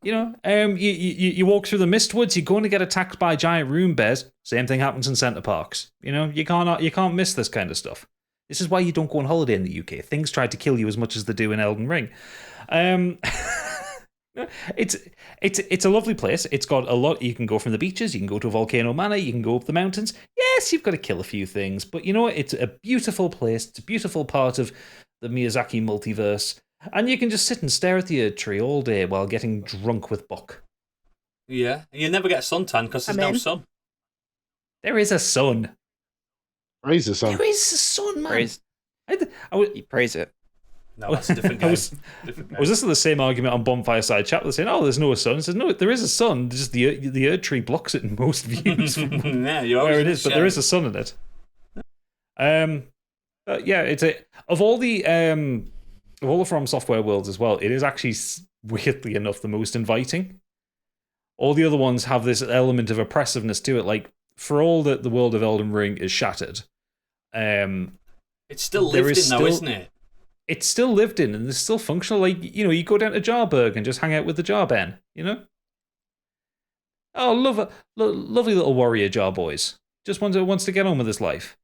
You know, you walk through the Mistwoods, you're going to get attacked by giant rune bears. Same thing happens in Centre Parks. You know, you can't miss this kind of stuff. This is why you don't go on holiday in the UK. Things try to kill you as much as they do in Elden Ring. It's a lovely place. It's got a lot. You can go from the beaches, you can go to a volcano manor, you can go up the mountains. Yes, you've got to kill a few things, but you know what? It's a beautiful place. It's a beautiful part of the Miyazaki multiverse. And you can just sit and stare at the Erd Tree all day while getting drunk with Buck. Yeah, and you never get suntan because there's no sun. There is a sun. Praise the sun. There is a sun, man. You praise it. No, that's a different game. I was listening to the same argument on Bonfireside Chat. They're saying, "Oh, there's no sun." I said, "No, there is a sun. Just the Erd Tree blocks it in most views from yeah, where it is, but there is a sun in it." It's of all the From Software worlds as well, it is actually weirdly enough the most inviting. All the other ones have this element of oppressiveness to it. Like, for all that the world of Elden Ring is shattered, it's still lived in though, isn't it? It's still lived in and it's still functional. Like, you know, you go down to Jarburg and just hang out with the Jarben, you know? Oh, lovely little warrior Jar boys. Just wants to get on with his life.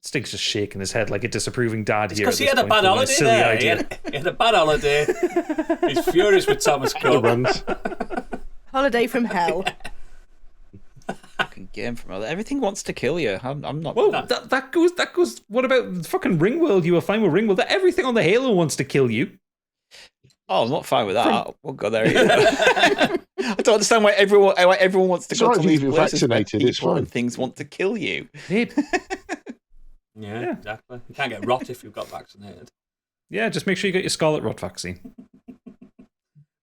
Stig's just shaking his head like a disapproving dad here. Because he had a bad holiday there. He had a bad holiday. He's furious with Thomas Cook. Holiday from hell. Fucking game from hell. Everything wants to kill you. I'm not. Well, that goes. What about fucking Ringworld? You were fine with Ringworld. Everything on the Halo wants to kill you. Oh, I'm not fine with that. We'll go there either. I don't understand why everyone wants to go to these places vaccinated. It's fine. Things want to kill you. Yeah, exactly. You can't get rot if you've got vaccinated. Yeah, just make sure you get your Scarlet Rot vaccine.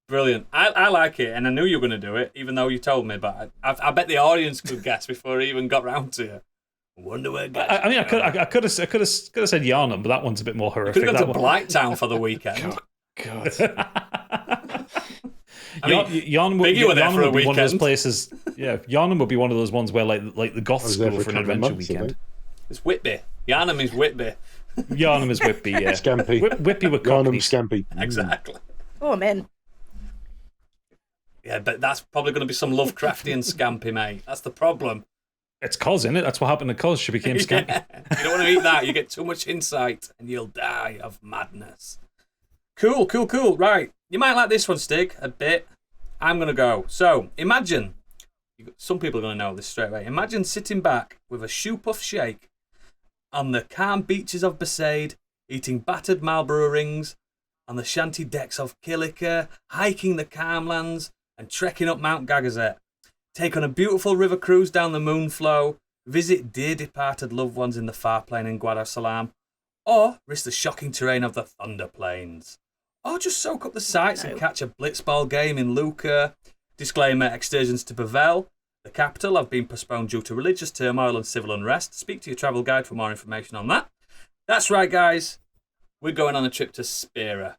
Brilliant. I like it, and I knew you were going to do it, even though you told me, but I bet the audience could guess before he even got round to it. I wonder where Gadget. I could have said Yarnum, but that one's a bit more horrific. You could have gone to Blighttown for the weekend. God. Yarnum would be one of those places. Yeah, Yarnum would be one of those ones where like the goths go for an adventure weekend. It's Whitby. Yarnum is Whitby. Yarnum is Whitby, yeah. Scampy. Whitby with Yarnum cockneys. Scampy. Exactly. Oh, I'm in. Yeah, but that's probably going to be some Lovecraftian Scampy, mate. That's the problem. It's Cos, isn't it? That's what happened to Cos. She became Scampy. Yeah. You don't want to eat that. You get too much insight and you'll die of madness. Cool. Right. You might like this one, Stig, a bit. I'm going to go. So, imagine, some people are going to know this straight away. Imagine sitting back with a shoe puff shake on the calm beaches of Besaid, eating battered Marlborough rings, on the shanty decks of Killicker, hiking the Calmlands, and trekking up Mount Gagazet. Take on a beautiful river cruise down the Moonflow, visit dear departed loved ones in the far plain in Guadalsalam, or risk the shocking terrain of the Thunder Plains. Or just soak up the sights and catch a blitzball game in Lucca. Disclaimer, excursions to Bavel, the capital, have been postponed due to religious turmoil and civil unrest. Speak to your travel guide for more information on that. That's right, guys. We're going on a trip to Spira.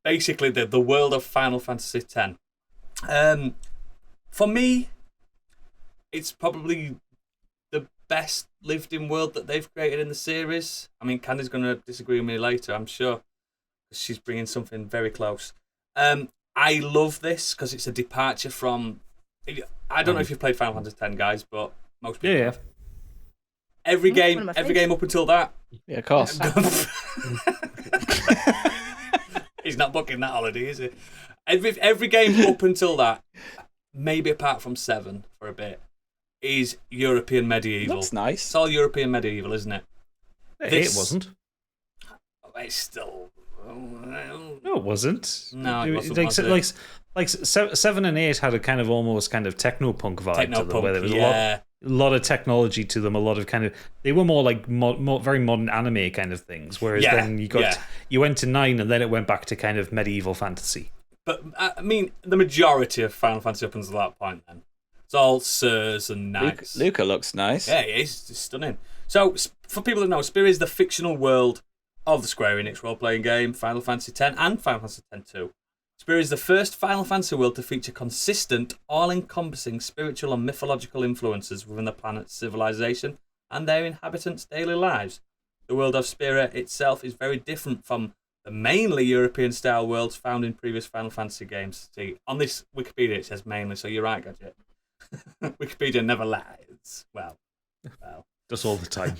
Basically the world of Final Fantasy X. For me, it's probably the best lived-in world that they've created in the series. I mean, Candy's going to disagree with me later, I'm sure. She's bringing something very close. I love this because it's a departure from... I don't know if you've played Final Fantasy X, guys, but most people have. Every game up until that. Yeah, of course. He's not booking that holiday, is he? Every game up until that, maybe apart from 7 for a bit, is European medieval. That's nice. It's all European medieval, isn't it? It wasn't. It's still. No, it wasn't. No, it wasn't. Like 7 and 8 had a kind of almost kind of techno-punk vibe to them, where there was a lot of technology to them, a lot of kind of, they were more like more very modern anime kind of things, whereas then you went to 9 and then it went back to kind of medieval fantasy. But I mean, the majority of Final Fantasy up until that point, then it's all sirs and knights. Luca looks nice. Yeah, he is. It's stunning. So for people that know, Spira is the fictional world of the Square Enix role-playing game Final Fantasy X and Final Fantasy X-2. Spira is the first Final Fantasy world to feature consistent, all-encompassing spiritual and mythological influences within the planet's civilization and their inhabitants' daily lives. The world of Spira itself is very different from the mainly European-style worlds found in previous Final Fantasy games. See, on this Wikipedia it says mainly, so you're right, Gadget. Wikipedia never lies. Well. Just all the time.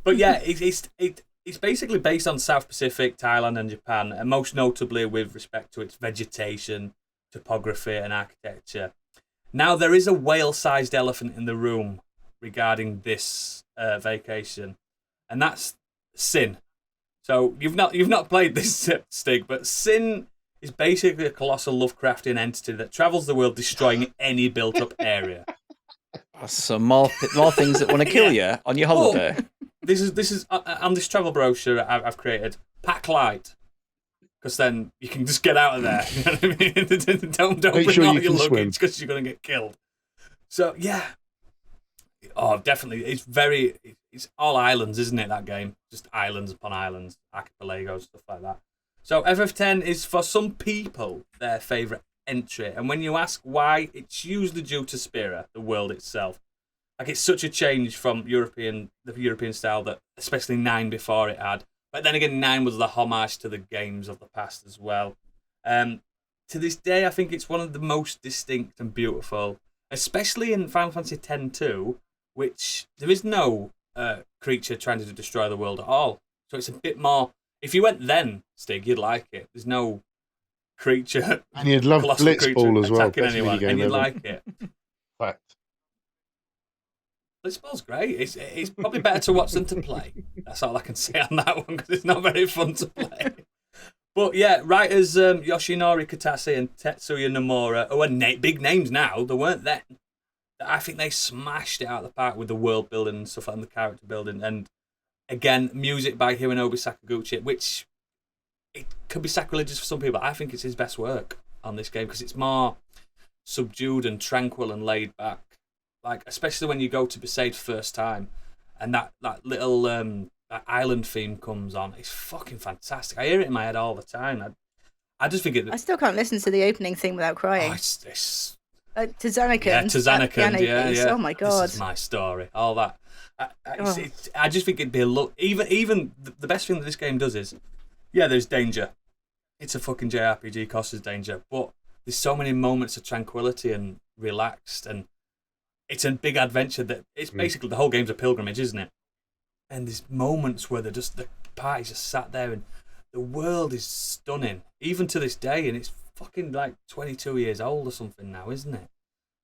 But yeah, it's basically based on South Pacific, Thailand and Japan, and most notably with respect to its vegetation, topography and architecture. Now, there is a whale-sized elephant in the room regarding this vacation, and that's Sin. So you've not played this, Stig, but Sin is basically a colossal Lovecraftian entity that travels the world destroying any built-up area. So more things that want to kill you on your holiday. This is on this travel brochure I've created. Pack light, because then you can just get out of there. You know what I mean? Don't bring all your luggage because you're going to get killed. So yeah, definitely. It's all islands, isn't it? That game, just islands upon islands, archipelagos, stuff like that. So FF10 is for some people their favourite entry, and when you ask why, it's usually due to Spira, the world itself. Like, it's such a change from the European style that especially 9 before it had. But then again, 9 was the homage to the games of the past as well. To this day, I think it's one of the most distinct and beautiful, especially in Final Fantasy X-2, which there is no creature trying to destroy the world at all. So it's a bit more. If you went then, Stig, you'd like it. There's no creature. And you'd love Blitzball as well. Attacking anyone, and you'd like it. Fact. Blitzball's great. It's probably better to watch than to play. That's all I can say on that one, because it's not very fun to play. But yeah, writers Yoshinori Kitase and Tetsuya Nomura, who are big names now, they weren't then. I think they smashed it out of the park with the world building and stuff, and the character building. And again, music by Hironobu Sakaguchi, which it could be sacrilegious for some people. I think it's his best work on this game, because it's more subdued and tranquil and laid back. Like, especially when you go to Besaid's first time, and that little that island theme comes on. It's fucking fantastic. I hear it in my head all the time. I just think I still can't listen to the opening theme without crying. Oh, it's to Zanarkand. Yeah, to Zanarkand. Yeah. Oh my god. This is my story. All that. I just think it'd be a look. Even the best thing that this game does is, yeah, there's danger. It's a fucking JRPG. Costs danger, but there's so many moments of tranquility and relaxed, and it's a big adventure that it's basically the whole game's a pilgrimage, isn't it? And there's moments where the party's just sat there, and the world is stunning, even to this day, and it's fucking like 22 years old or something now, isn't it?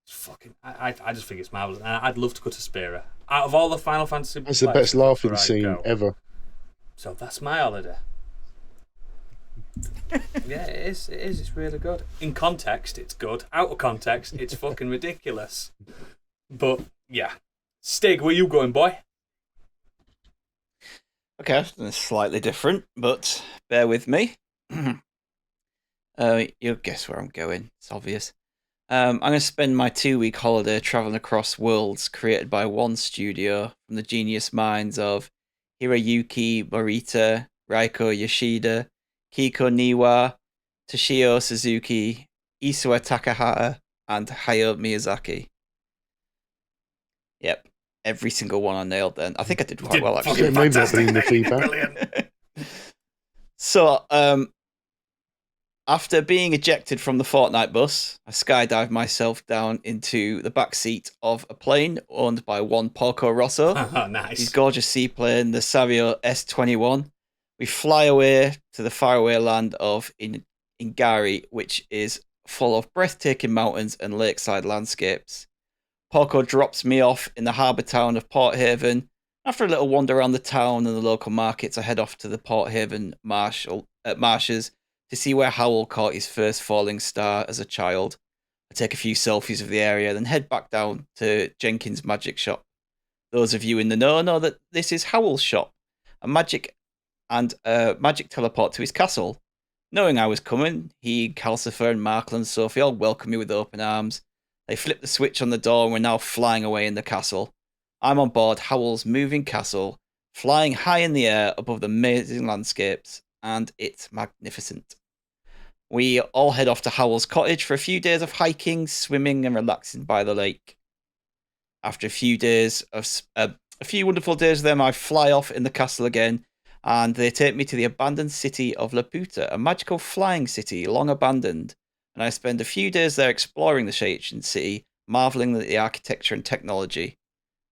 It's fucking. I just think it's marvelous, and I'd love to go to Spira. Out of all the Final Fantasy, it's the best laughing scene ever. So that's my holiday. Yeah, it is. It's really good. In context, it's good. Out of context, it's fucking ridiculous. But yeah, Stig, where you going, boy? Okay, it's slightly different, but bear with me. You'll guess where I'm going. It's obvious. I'm going to spend my 2-week holiday traveling across worlds created by one studio from the genius minds of Hiroyuki Morita, Raiko Yoshida, Kiko Niwa, Toshio Suzuki, Isao Takahata, and Hayao Miyazaki. Yep, every single one I nailed then. I think I did quite well, actually. Fantastic. The feedback. Brilliant. So, after being ejected from the Fortnite bus, I skydived myself down into the back seat of a plane owned by one Porco Rosso. Oh, nice. His gorgeous seaplane, the Savio S-21. We fly away to the faraway land of Ingari, which is full of breathtaking mountains and lakeside landscapes. Porco drops me off in the harbour town of Port Haven, After a little wander around the town and the local markets, I head off to the Port Haven marshes to see where Howl caught his first falling star as a child. I take a few selfies of the area, then head back down to Jenkins' magic shop. Those of you in the know that this is Howl's shop, a magic teleport to his castle. Knowing I was coming, he, Calcifer, and Markle and Sophie all welcome me with open arms. They flip the switch on the door and we're now flying away in the castle. I'm on board Howl's moving castle, flying high in the air above the amazing landscapes, and it's magnificent. We all head off to Howl's cottage for a few days of hiking, swimming, and relaxing by the lake. After a few wonderful days with them, I fly off in the castle again, and they take me to the abandoned city of Laputa, a magical flying city long abandoned. And I spend a few days there exploring the ancient city, marveling at the architecture and technology.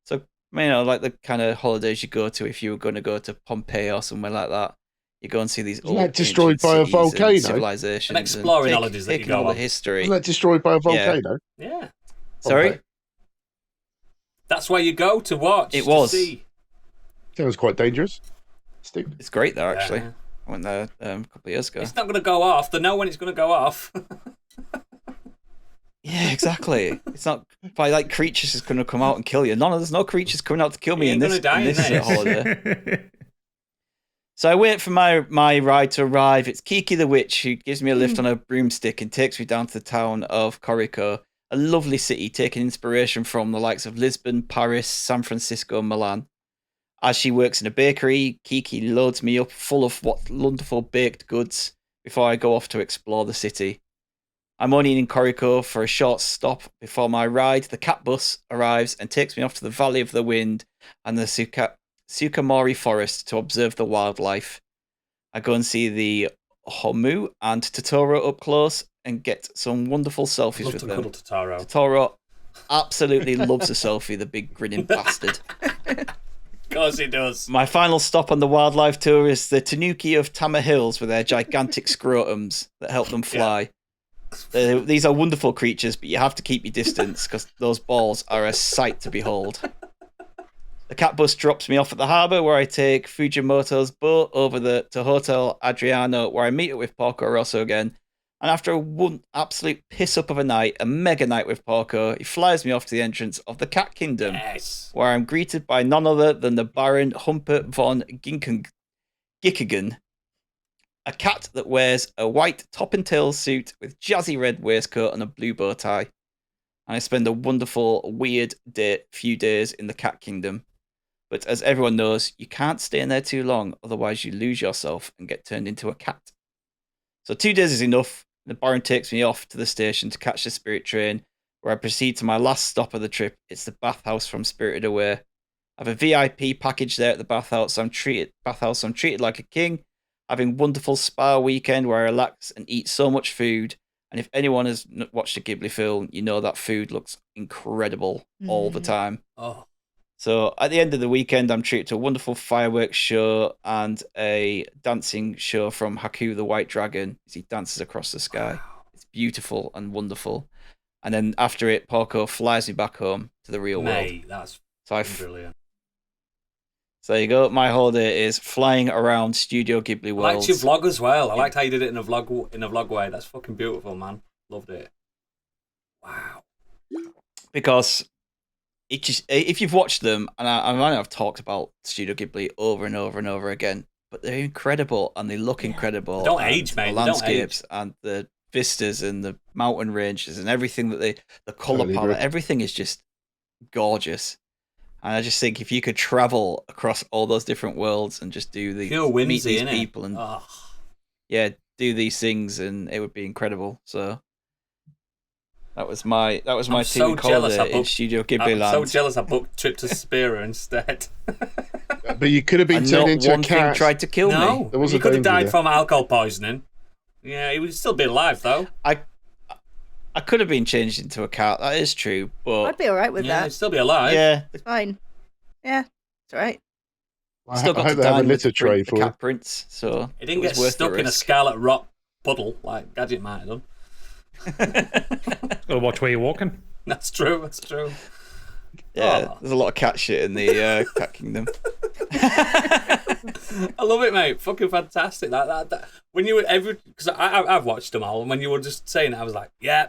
So, like the kind of holidays you go to if you were going to go to Pompeii or somewhere like that. You go and see these old destroyed by a volcano, civilizations, and exploring holidays that you go all on. the history. Wasn't that destroyed by a volcano? Yeah. Sorry. That's where you go to watch. It was. To see. That was quite dangerous. It's great there, actually. I went there a couple of years ago. It's not going to go off. They know when it's going to go off. Yeah, exactly. It's not by like creatures is going to come out and kill you. There's no creatures coming out to kill me in this holiday. So I wait for my ride to arrive. It's Kiki the Witch who gives me a lift on a broomstick and takes me down to the town of Corico, a lovely city taking inspiration from the likes of Lisbon, Paris, San Francisco, and Milan. As she works in a bakery, Kiki loads me up full of wonderful baked goods before I go off to explore the city. I'm only in Corico for a short stop before my ride. The cat bus arrives and takes me off to the Valley of the Wind and the Sukamori Forest to observe the wildlife. I go and see the Homu and Totoro up close and get some wonderful selfies with them. Totoro absolutely loves a selfie, the big grinning bastard. Of course he does. My final stop on the wildlife tour is the Tanuki of Tama Hills with their gigantic scrotums that help them fly. Yeah. These are wonderful creatures, but you have to keep your distance because those balls are a sight to behold. The cat bus drops me off at the harbour where I take Fujimoto's boat over to Hotel Adriano where I meet up with Porco Rosso again. And after one absolute piss-up of a night, a mega night with Porco, he flies me off to the entrance of the Cat Kingdom, where I'm greeted by none other than the Baron Humpert von Gickigen, a cat that wears a white top and tail suit with jazzy red waistcoat and a blue bow tie. And I spend a wonderful, weird few days in the Cat Kingdom. But as everyone knows, you can't stay in there too long, otherwise you lose yourself and get turned into a cat. So 2 days is enough. The Baron takes me off to the station to catch the Spirit train, where I proceed to my last stop of the trip. It's the bathhouse from Spirited Away. I have a VIP package there at the bathhouse. I'm treated like a king, having wonderful spa weekend where I relax and eat so much food. And if anyone has watched a Ghibli film, you know that food looks incredible all the time. Oh. So at the end of the weekend, I'm treated to a wonderful fireworks show and a dancing show from Haku the White Dragon as he dances across the sky. Wow. It's beautiful and wonderful. And then after it, Porco flies me back home to the real world. That's brilliant. So there you go. My holiday is flying around Studio Ghibli worlds. I liked your vlog as well. I liked how you did it in a vlog way. That's fucking beautiful, man. Loved it. Wow. Because if you've watched them, and I might have talked about Studio Ghibli over and over and over again, but they're incredible and they look incredible. They don't age, mate. The landscapes and the vistas and the mountain ranges and everything the colour palette, everything is just gorgeous. And I just think if you could travel across all those different worlds and just do meet these people and do these things, and it would be incredible. So that was my 2 week holiday in Studio Ghibli Land. I'm so jealous I booked trip to Spira instead. But you could have been turned into a cat. Thing tried to kill me. He could have died from alcohol poisoning. Yeah, he would still be alive though. I could have been changed into a cat. That is true, but I'd be all right with that. He'd still be alive. Yeah, it's fine. Yeah, it's all right. Still got to dine with the cat prince, so he didn't get stuck in a scarlet rock puddle like Gadget might have done. Gotta watch where you're walking. That's true. Yeah, there's a lot of cat shit in the Cat Kingdom. I love it, mate. Fucking fantastic. That when you were because I've watched them all, and when you were just saying it, I was like, yeah,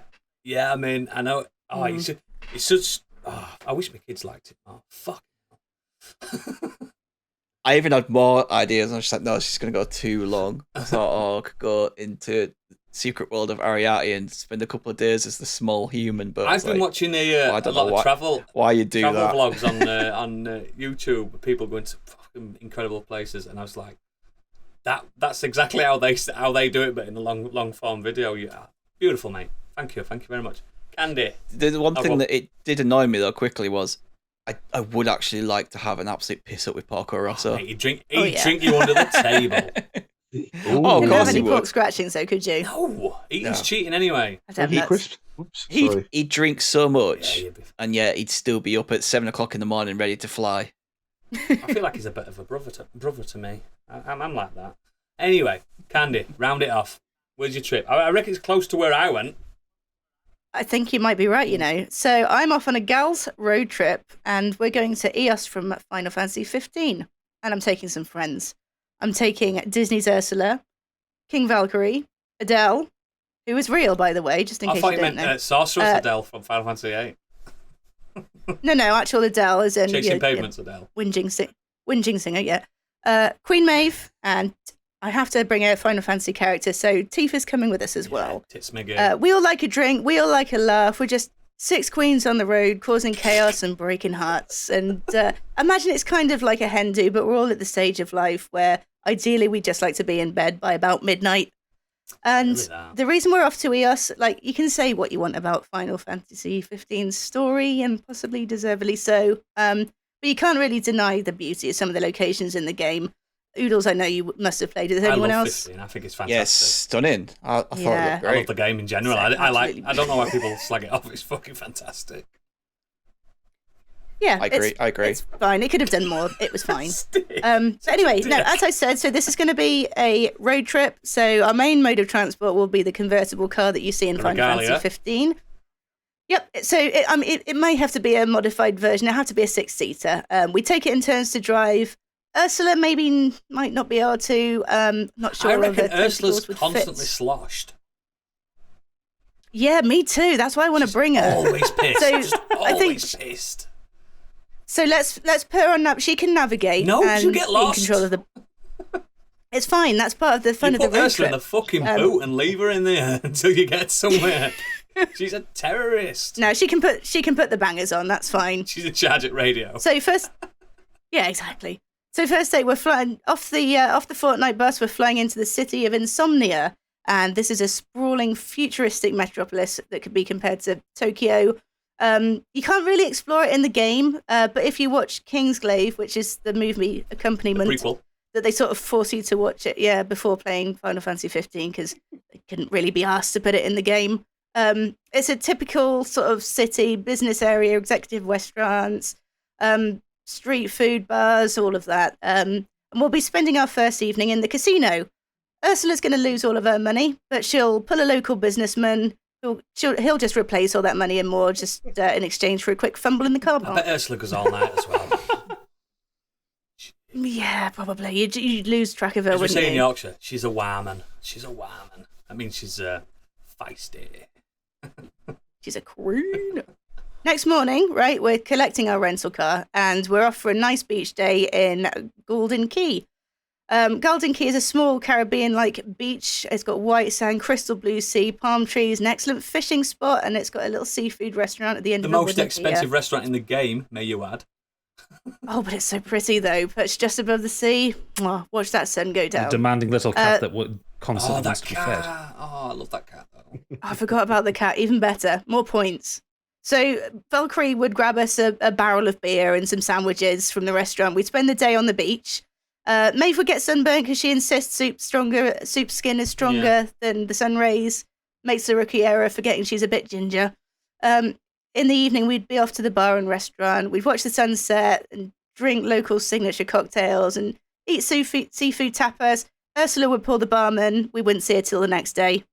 I mean, I know. Oh, it's such. Oh, I wish my kids liked it. Oh, fuck. I even had more ideas. I was just like, no, it's just going to go too long. I thought, I could go into Secret World of Ariadne and spend a couple of days as the small human. But I've been watching a lot of travel vlogs on YouTube. People going to fucking incredible places, and I was like, that's exactly how they do it, but in a long form video. Yeah, beautiful, mate. Thank you very much, Candy. The one thing that it did annoy me though quickly was, I would actually like to have an absolute piss up with Porco Rosso. He'd drink you under the table. Oh, of course he would. Pork scratchings, though, could you? No, eating's cheating anyway. He'd drink so much, and yet he'd still be up at 7 o'clock in the morning, ready to fly. I feel like he's a bit of a brother to me. I'm like that. Anyway, Candy, round it off. Where's your trip? I reckon it's close to where I went. I think you might be right, you know. So I'm off on a gal's road trip, and we're going to Eos from Final Fantasy 15. And I'm taking some friends. I'm taking Disney's Ursula, King Valkyrie, Adele, who is real, by the way, just in case you don't know. I thought you meant Sorceress Adele from Final Fantasy 8. No, actual Adele is in... Chasing Pavements Adele. Whinging singer, yeah. Queen Maeve, and I have to bring a Final Fantasy character, so Tifa's coming with us as well. We all like a drink, we all like a laugh, we're just 6 queens on the road causing chaos and breaking hearts. And imagine it's kind of like a hen do, but we're all at the stage of life where ideally we just like to be in bed by about midnight. And the reason we're off to Eos, like, you can say what you want about Final Fantasy 15's story, and possibly deservedly so, but you can't really deny the beauty of some of the locations in the game. Oodles, I know you must have played it. Has anyone else? 15. I think it's fantastic. Yes, stunning. I thought it looked great. I love the game in general. I don't know why people slag it off. It's fucking fantastic. Yeah, I agree. It's fine. It could have done more. It was fine. But anyway, no, as I said, so this is going to be a road trip. So our main mode of transport will be the convertible car that you see in Final Fantasy 15. Yep. So it may have to be a modified version. It'll have to be a 6-seater. We take it in turns to drive. Ursula might not be able to. Not sure. I reckon Ursula's constantly sloshed. Yeah, me too. That's why I want to bring her. Always pissed. Pissed. So let's put her on. She can navigate. No, she'll get lost. In control of the. It's fine. That's part of the fun of the road trip. Put Ursula in the fucking boot and leave her in there until you get somewhere. She's a terrorist. No, she can put the bangers on. That's fine. She's in charge at radio. So first, yeah, exactly. So first day, we're flying off the fortnight bus. We're flying into the city of Insomnia, and this is a sprawling, futuristic metropolis that could be compared to Tokyo. You can't really explore it in the game, but if you watch Kingsglaive, which is the movie accompaniment that they sort of force you to watch it, before playing Final Fantasy 15, because they couldn't really be asked to put it in the game. It's a typical sort of city, business area, executive restaurants, street food bars, all of that. And we'll be spending our first evening in the casino. Ursula's going to lose all of her money, but she'll pull a local businessman. He'll just replace all that money and more, just in exchange for a quick fumble in the car park. I bet Ursula goes all night as well. Yeah, probably. You'd lose track of her, wouldn't you? As we say in Yorkshire, she's a warman. That means she's feisty. She's a queen. Next morning, right, we're collecting our rental car and we're off for a nice beach day in Golden Key. Golden Key is a small Caribbean-like beach. It's got white sand, crystal blue sea, palm trees, an excellent fishing spot, and it's got a little seafood restaurant at the end of the most expensive restaurant in the game, may you add. Oh, but it's so pretty, though. Perched just above the sea. Oh, watch that sun go down. A demanding little cat that would constantly wants to be fed. Oh, I love that cat, though. I forgot about the cat. Even better. More points. So Valkyrie would grab us a barrel of beer and some sandwiches from the restaurant. We'd spend the day on the beach. Maeve would get sunburned because she insists soup skin is stronger than the sun rays. Makes the rookie error, forgetting she's a bit ginger. In the evening, we'd be off to the bar and restaurant. We'd watch the sunset and drink local signature cocktails and eat seafood tapas. Ursula would pull the barman. We wouldn't see her till the next day.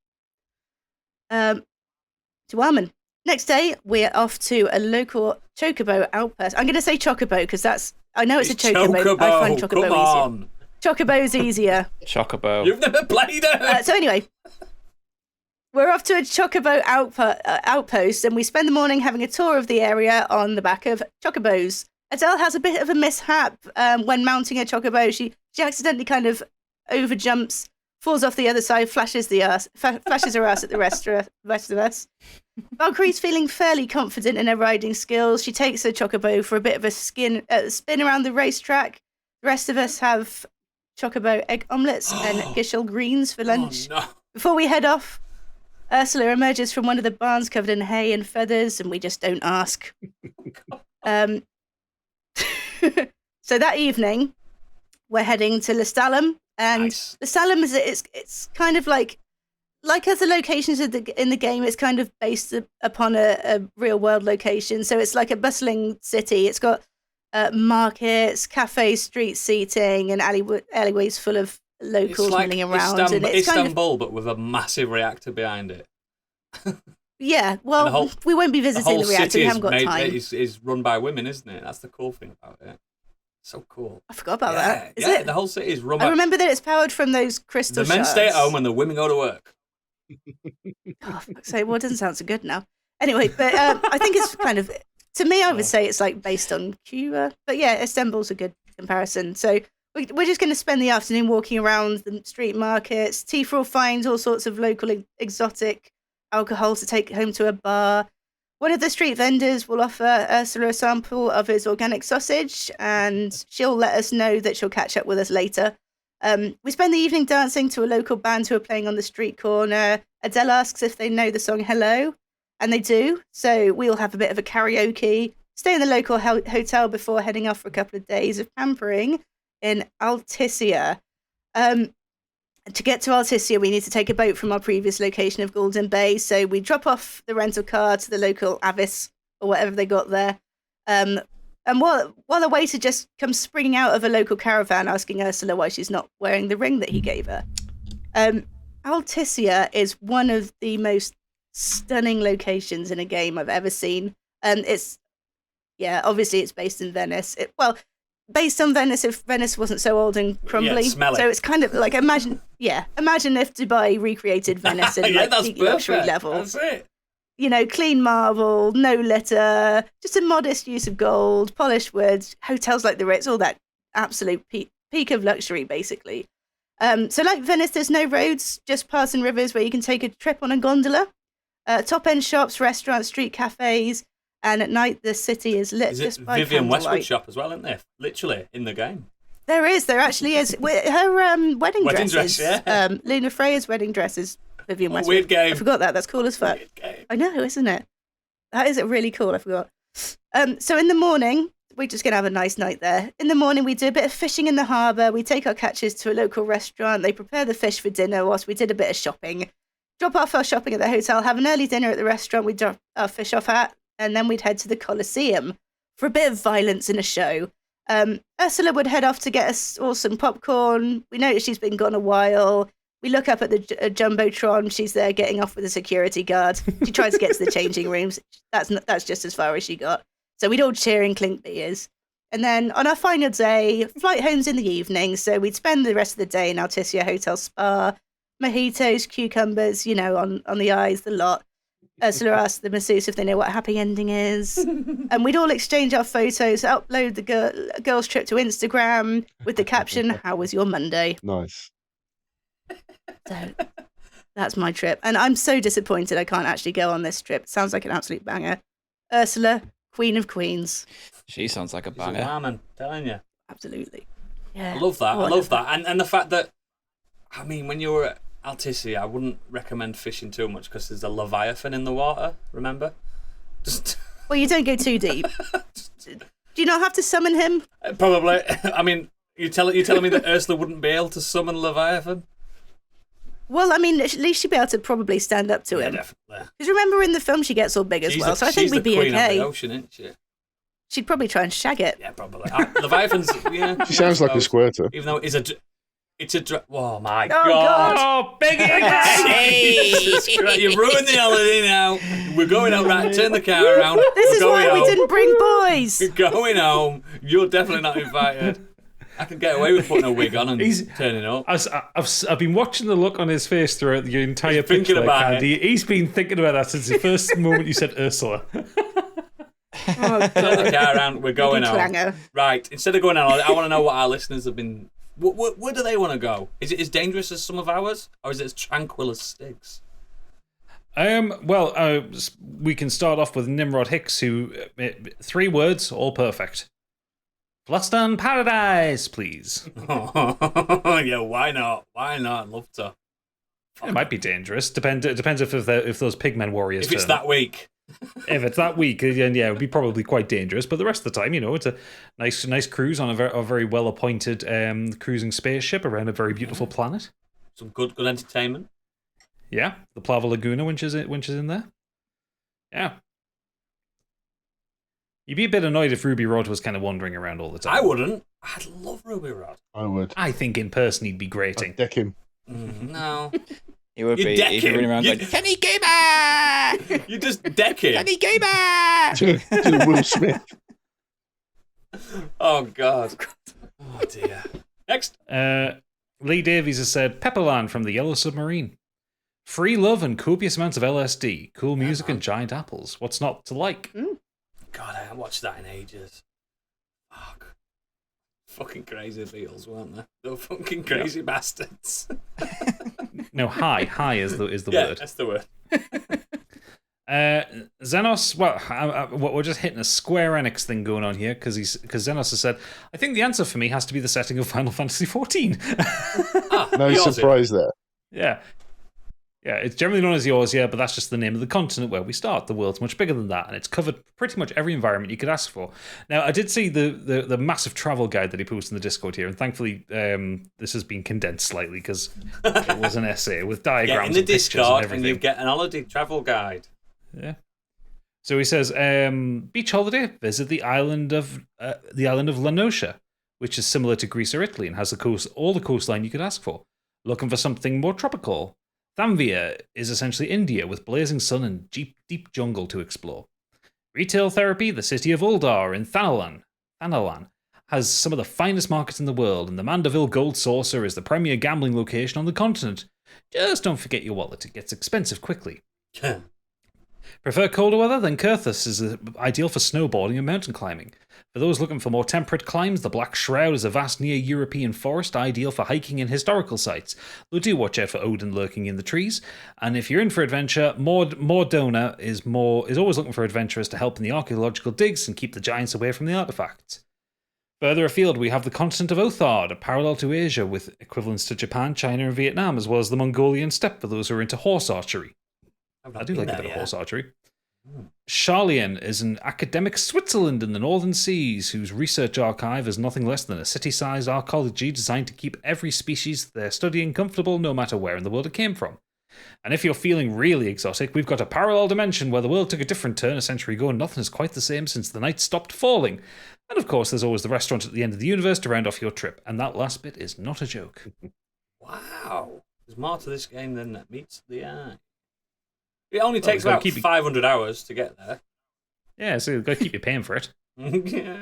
To Armin. Next day, we're off to a local chocobo outpost. I'm going to say chocobo because I know it's a chocobo. I find chocobo easier. On. Chocobo's easier. Chocobo. You've never played it. So anyway, we're off to a chocobo outpost, and we spend the morning having a tour of the area on the back of chocobos. Adele has a bit of a mishap when mounting a chocobo. She accidentally kind of overjumps, falls off the other side, flashes her ass at the rest of us. Valkyrie's feeling fairly confident in her riding skills. She takes her chocobo for a bit of a spin around the racetrack. The rest of us have chocobo egg omelettes and Gishel greens for lunch. Oh, no. Before we head off, Ursula emerges from one of the barns covered in hay and feathers, and we just don't ask. So that evening, we're heading to Lestalem, and Nice. Lestalem it's kind of like other locations in the game. It's kind of based upon a real world location. So it's like a bustling city. It's got markets, cafes, street seating, and alleyways full of locals It's like milling around. Istanbul, but with a massive reactor behind it. Yeah, well, we won't be visiting the reactor. We haven't got time. Is run by women, isn't it? That's the cool thing about it. So cool. I forgot about that. Is it? it? The whole city is run by... I remember that it's powered from those crystal The men shards. stay at home and the women go to work. Oh, fuck's sake, well, it doesn't sound so good now. Anyway, but I think it's kind of... To me, I would say it's like based on Cuba. But yeah, Istanbul's a good comparison. So we're just going to spend the afternoon walking around the street markets. Tifa will find all sorts of local exotic alcohol to take home to a bar. One of the street vendors will offer Ursula a sample of his organic sausage, and she'll let us know that she'll catch up with us later. We spend the evening dancing to a local band who are playing on the street corner. Adele asks if they know the song Hello, and they do. So we'll have a bit of a karaoke, stay in the local hotel before heading off for a couple of days of pampering in Alticia. To get to Alticia, we need to take a boat from our previous location of Golden Bay. So we drop off the rental car to the local Avis or whatever they got there. And while the waiter just comes springing out of a local caravan asking Ursula why she's not wearing the ring that he gave her. Alticia is one of the most stunning locations in a game I've ever seen. Obviously it's based in Venice. Based on Venice, if Venice wasn't so old and crumbly. Smelly. So it's kind of like, imagine if Dubai recreated Venice in peak luxury level. That's it. You know, clean marble, no litter, just a modest use of gold, polished wood, hotels like the Ritz, all that absolute peak of luxury, basically. So like Venice, there's no roads, just paths and rivers where you can take a trip on a gondola. Top-end shops, restaurants, street cafes, and at night the city is lit just by Vivienne candlelight. Westwood shop as well, isn't there? Literally in the game. There actually is. Her wedding dress is Luna Freya's wedding dress is Vivienne Westwood. Weird game. I forgot that. That's cool as fuck. Weird game. I know, isn't it? That is really cool. I forgot. So in the morning, we're just going to have a nice night there. In the morning, we do a bit of fishing in the harbour. We take our catches to a local restaurant. They prepare the fish for dinner whilst we did a bit of shopping. Drop off our shopping at the hotel, have an early dinner at the restaurant we drop our fish off at, and then we'd head to the Colosseum for a bit of violence and a show. Ursula would head off to get us all some popcorn. We notice she's been gone a while. We look up at the Jumbotron. She's there getting off with a security guard. She tries to get to the changing rooms. That's just as far as she got. So we'd all cheer and clink beers. And then on our final day, flight home's in the evening. So we'd spend the rest of the day in Alticia Hotel Spa. Mojitos, cucumbers, on the eyes, the lot. Ursula asked the masseuse if they know what a happy ending is. And we'd all exchange our photos, upload the girls' trip to Instagram with the caption, "How was your Monday?" Nice. So that's my trip. And I'm so disappointed I can't actually go on this trip. It sounds like an absolute banger. Ursula, Queen of Queens. She sounds like a She's banger. I'm telling you. Absolutely. Yeah. I love that. I love that. And the fact that, I mean, when you were at Alticia, I wouldn't recommend fishing too much because there's a Leviathan in the water, remember? Well, you don't go too deep. Do you not have to summon him? Probably. I mean, you're telling me that Ursula wouldn't be able to summon Leviathan? Well, I mean, at least she'd be able to probably stand up to him. Definitely. Because remember in the film she gets all big as well, so I think we'd be okay. She's the queen of the ocean, isn't she? She'd probably try and shag it. Yeah, probably. Leviathan's, yeah. She sounds like a squirter. Even though it It's a oh my God. Oh, Biggie again! Jesus Christ, you've ruined the holiday now. We're going home. Right, turn the car around. This We're is going why we home. didn't bring boys. We're going home. You're definitely not invited. I can get away with putting a wig on and turning up. I've been watching the look on his face throughout the entire He's thinking picture. about Candy. He's been thinking about that since the first moment you said Ursula. Oh, Turn the car around. We're going home. clanger. Right. Instead of going on holiday, I want to know what our listeners have been. Where do they want to go? Is it as dangerous as some of ours, or is it as tranquil as Stig's? Well, we can start off with Nimrod Hicks, who 3 words, all perfect. Fluston Paradise, please. Yeah, why not? Why not? I'd love to. It might be dangerous. Depends if those pigmen warriors. If it's that week. If it's that week, then yeah, it would be probably quite dangerous. But the rest of the time, it's a nice cruise on a very well appointed cruising spaceship around a very beautiful planet. Some good entertainment. Yeah, the Plava Laguna winches in there. Yeah. You'd be a bit annoyed if Ruby Rod was kind of wandering around all the time. I wouldn't. I'd love Ruby Rod. I would. I think in person he'd be grating. I'd deck him. No. He would You be. deck He'd be him. running around You- going, Kenny Gamer! You just deck him. Kenny Gamer! To Will Smith. Oh, God. Oh, dear. Next. Lee Davies has said, Pepperland from the Yellow Submarine. Free love and copious amounts of LSD, cool music and giant apples. What's not to like? God, I haven't watched that in ages. Fuck. Fucking crazy Beatles, weren't they? They were fucking crazy bastards. No, high is the Yeah, word. that's the word. Xenos, we're just hitting a Square Enix thing going on here because Xenos has said, I think the answer for me has to be the setting of Final Fantasy XIV. No surprise there. Yeah. Yeah, it's generally known as yours, but that's just the name of the continent where we start. The world's much bigger than that, and it's covered pretty much every environment you could ask for. Now, I did see the massive travel guide that he posted in the Discord here, and thankfully this has been condensed slightly because it was an essay with diagrams in the and pictures Discord, and and everything. you get an holiday travel guide. Yeah. So he says, beach holiday, visit the island of Lanosha, which is similar to Greece or Italy and has all the coastline you could ask for. Looking for something more tropical? Thamvia is essentially India with blazing sun and deep jungle to explore. Retail therapy, the city of Uldar in Thanalan has some of the finest markets in the world, and the Mandeville Gold Saucer is the premier gambling location on the continent. Just don't forget your wallet, it gets expensive quickly. Prefer colder weather? Then Kurthus is ideal for snowboarding and mountain climbing. For those looking for more temperate climbs, the Black Shroud is a vast near-European forest ideal for hiking and historical sites, though do watch out for Odin lurking in the trees. And if you're in for adventure, Mordona is always looking for adventurers to help in the archaeological digs and keep the giants away from the artifacts. Further afield, we have the continent of Othard, a parallel to Asia with equivalents to Japan, China and Vietnam, as well as the Mongolian steppe for those who are into horse archery. I do like a bit of horse archery. Charlian is an academic Switzerland in the northern seas whose research archive is nothing less than a city-sized archaeology designed to keep every species they're studying comfortable no matter where in the world it came from. And if you're feeling really exotic, we've got a parallel dimension where the world took a different turn a century ago and nothing is quite the same since the night stopped falling. And of course, there's always the restaurant at the end of the universe to round off your trip, and that last bit is not a joke. Wow. There's more to this game than that meets the eye. It only takes about 500 hours to get there. Yeah, so you've got to keep you paying for it. Yeah.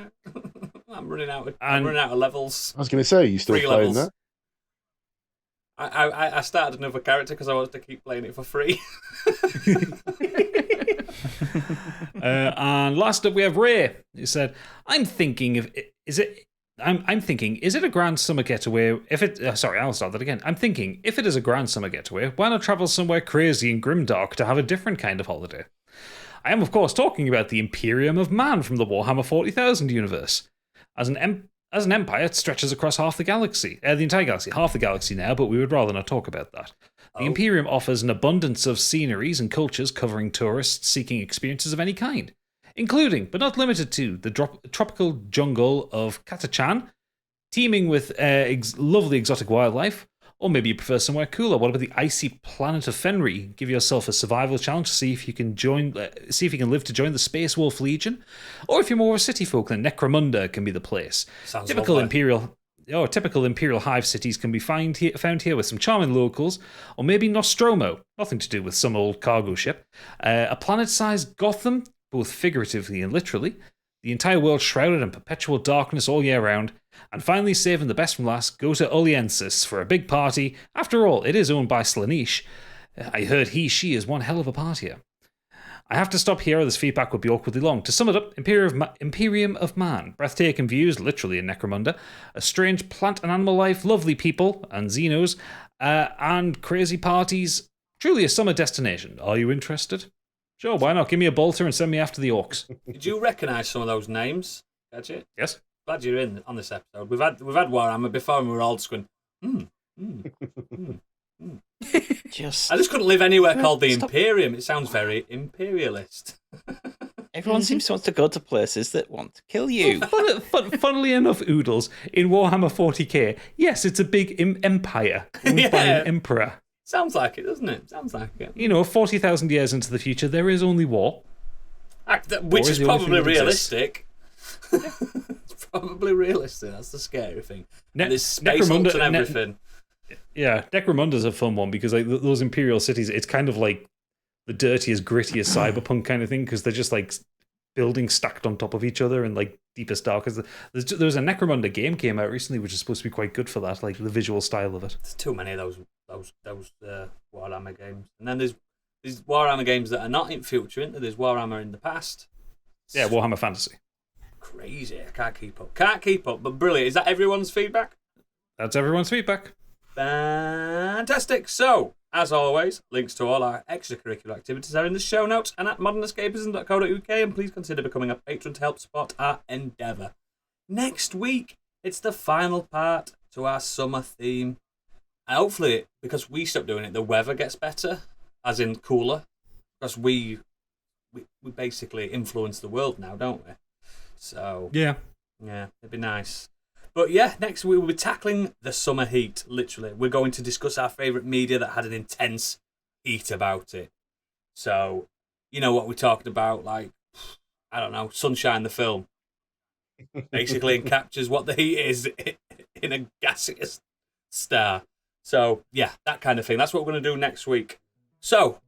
I'm running out of levels. I was going to say, you still playing levels. that? I started another character because I wanted to keep playing it for free. And last up we have Ray. He said, I'm thinking, is it a grand summer getaway? I'll start that again. I'm thinking, if it is a grand summer getaway, why not travel somewhere crazy and grimdark to have a different kind of holiday? I am, of course, talking about the Imperium of Man from the Warhammer 40,000 universe. As an empire, it stretches across half the galaxy. The entire galaxy. Half the galaxy now, but we would rather not talk about that. The Imperium offers an abundance of sceneries and cultures covering tourists seeking experiences of any kind, including, but not limited to, the tropical jungle of Katachan, teeming with lovely exotic wildlife. Or maybe you prefer somewhere cooler. What about the icy planet of Fenrir? Give yourself a survival challenge to see if you can live to join the Space Wolf Legion. Or if you're more of a city folk, then Necromunda can be the place. Sounds Typical lovely. Imperial typical Imperial Hive cities can be found here with some charming locals, or maybe Nostromo, nothing to do with some old cargo ship, a planet-sized Gotham, both figuratively and literally, the entire world shrouded in perpetual darkness all year round, and finally saving the best from last, go to Oliensis for a big party. After all, it is owned by Slaanesh. I heard she is one hell of a partier. I have to stop here or this feedback would be awkwardly long. To sum it up, Imperium of Man, breathtaking views, literally in Necromunda, a strange plant and animal life, lovely people, and Xenos, and crazy parties, truly a summer destination. Are you interested? Sure, why not? Give me a bolter and send me after the orcs. Did you recognise some of those names, Gadget? Yes. Glad you're in on this episode. We've had Warhammer before and we were all just going, I just couldn't live anywhere called the Imperium. It sounds very imperialist. Everyone seems to want to go to places that want to kill you. Funnily enough, Oodles, in Warhammer 40k, yes, it's a big empire owned by an emperor. Sounds like it, doesn't it? Sounds like it. 40,000 years into the future, there is only war. Which is probably realistic. It's probably realistic. That's the scary thing. There's space hulks and everything. Necromunda's a fun one because those Imperial cities, it's kind of like the dirtiest, grittiest cyberpunk kind of thing because they're just like buildings stacked on top of each other and like deepest, darkest. There's a Necromunda game came out recently which is supposed to be quite good for that, like the visual style of it. There's too many of those Warhammer games, and then there's Warhammer games that are not in future. There's Warhammer in the past. Yeah, Warhammer Fantasy. Crazy. I can't keep up. But brilliant. Is that everyone's feedback? That's everyone's feedback. Fantastic. So, as always, links to all our extracurricular activities are in the show notes and at modernescapism.co.uk, and please consider becoming a patron to help support our endeavour. Next week, it's the final part to our summer theme. And hopefully, because we stopped doing it, the weather gets better, as in cooler, because we basically influence the world now, don't we? So yeah, it'd be nice. But yeah, next week we'll be tackling the summer heat, literally. We're going to discuss our favourite media that had an intense heat about it. So, you know what we talked about, like, I don't know, Sunshine the film. Basically, it captures what the heat is in a gaseous star. So, yeah, that kind of thing. That's what we're going to do next week. So,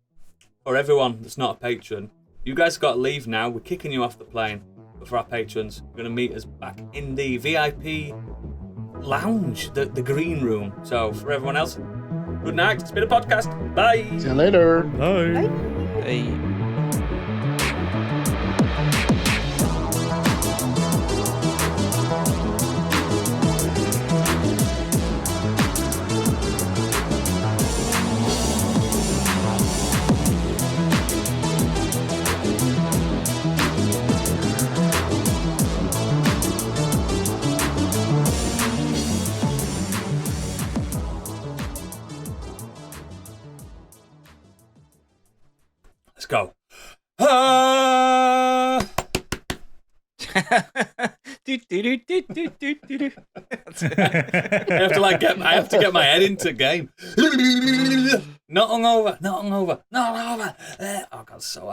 for everyone that's not a patron, you guys have got to leave now. We're kicking you off the plane. But for our patrons, we're going to meet us back in the VIP lounge, the green room. So, for everyone else, good night. It's been a podcast. Bye. See you later. Bye. Hey. Let's go. Ah! I have to get my head into game. Not hungover. Oh God, so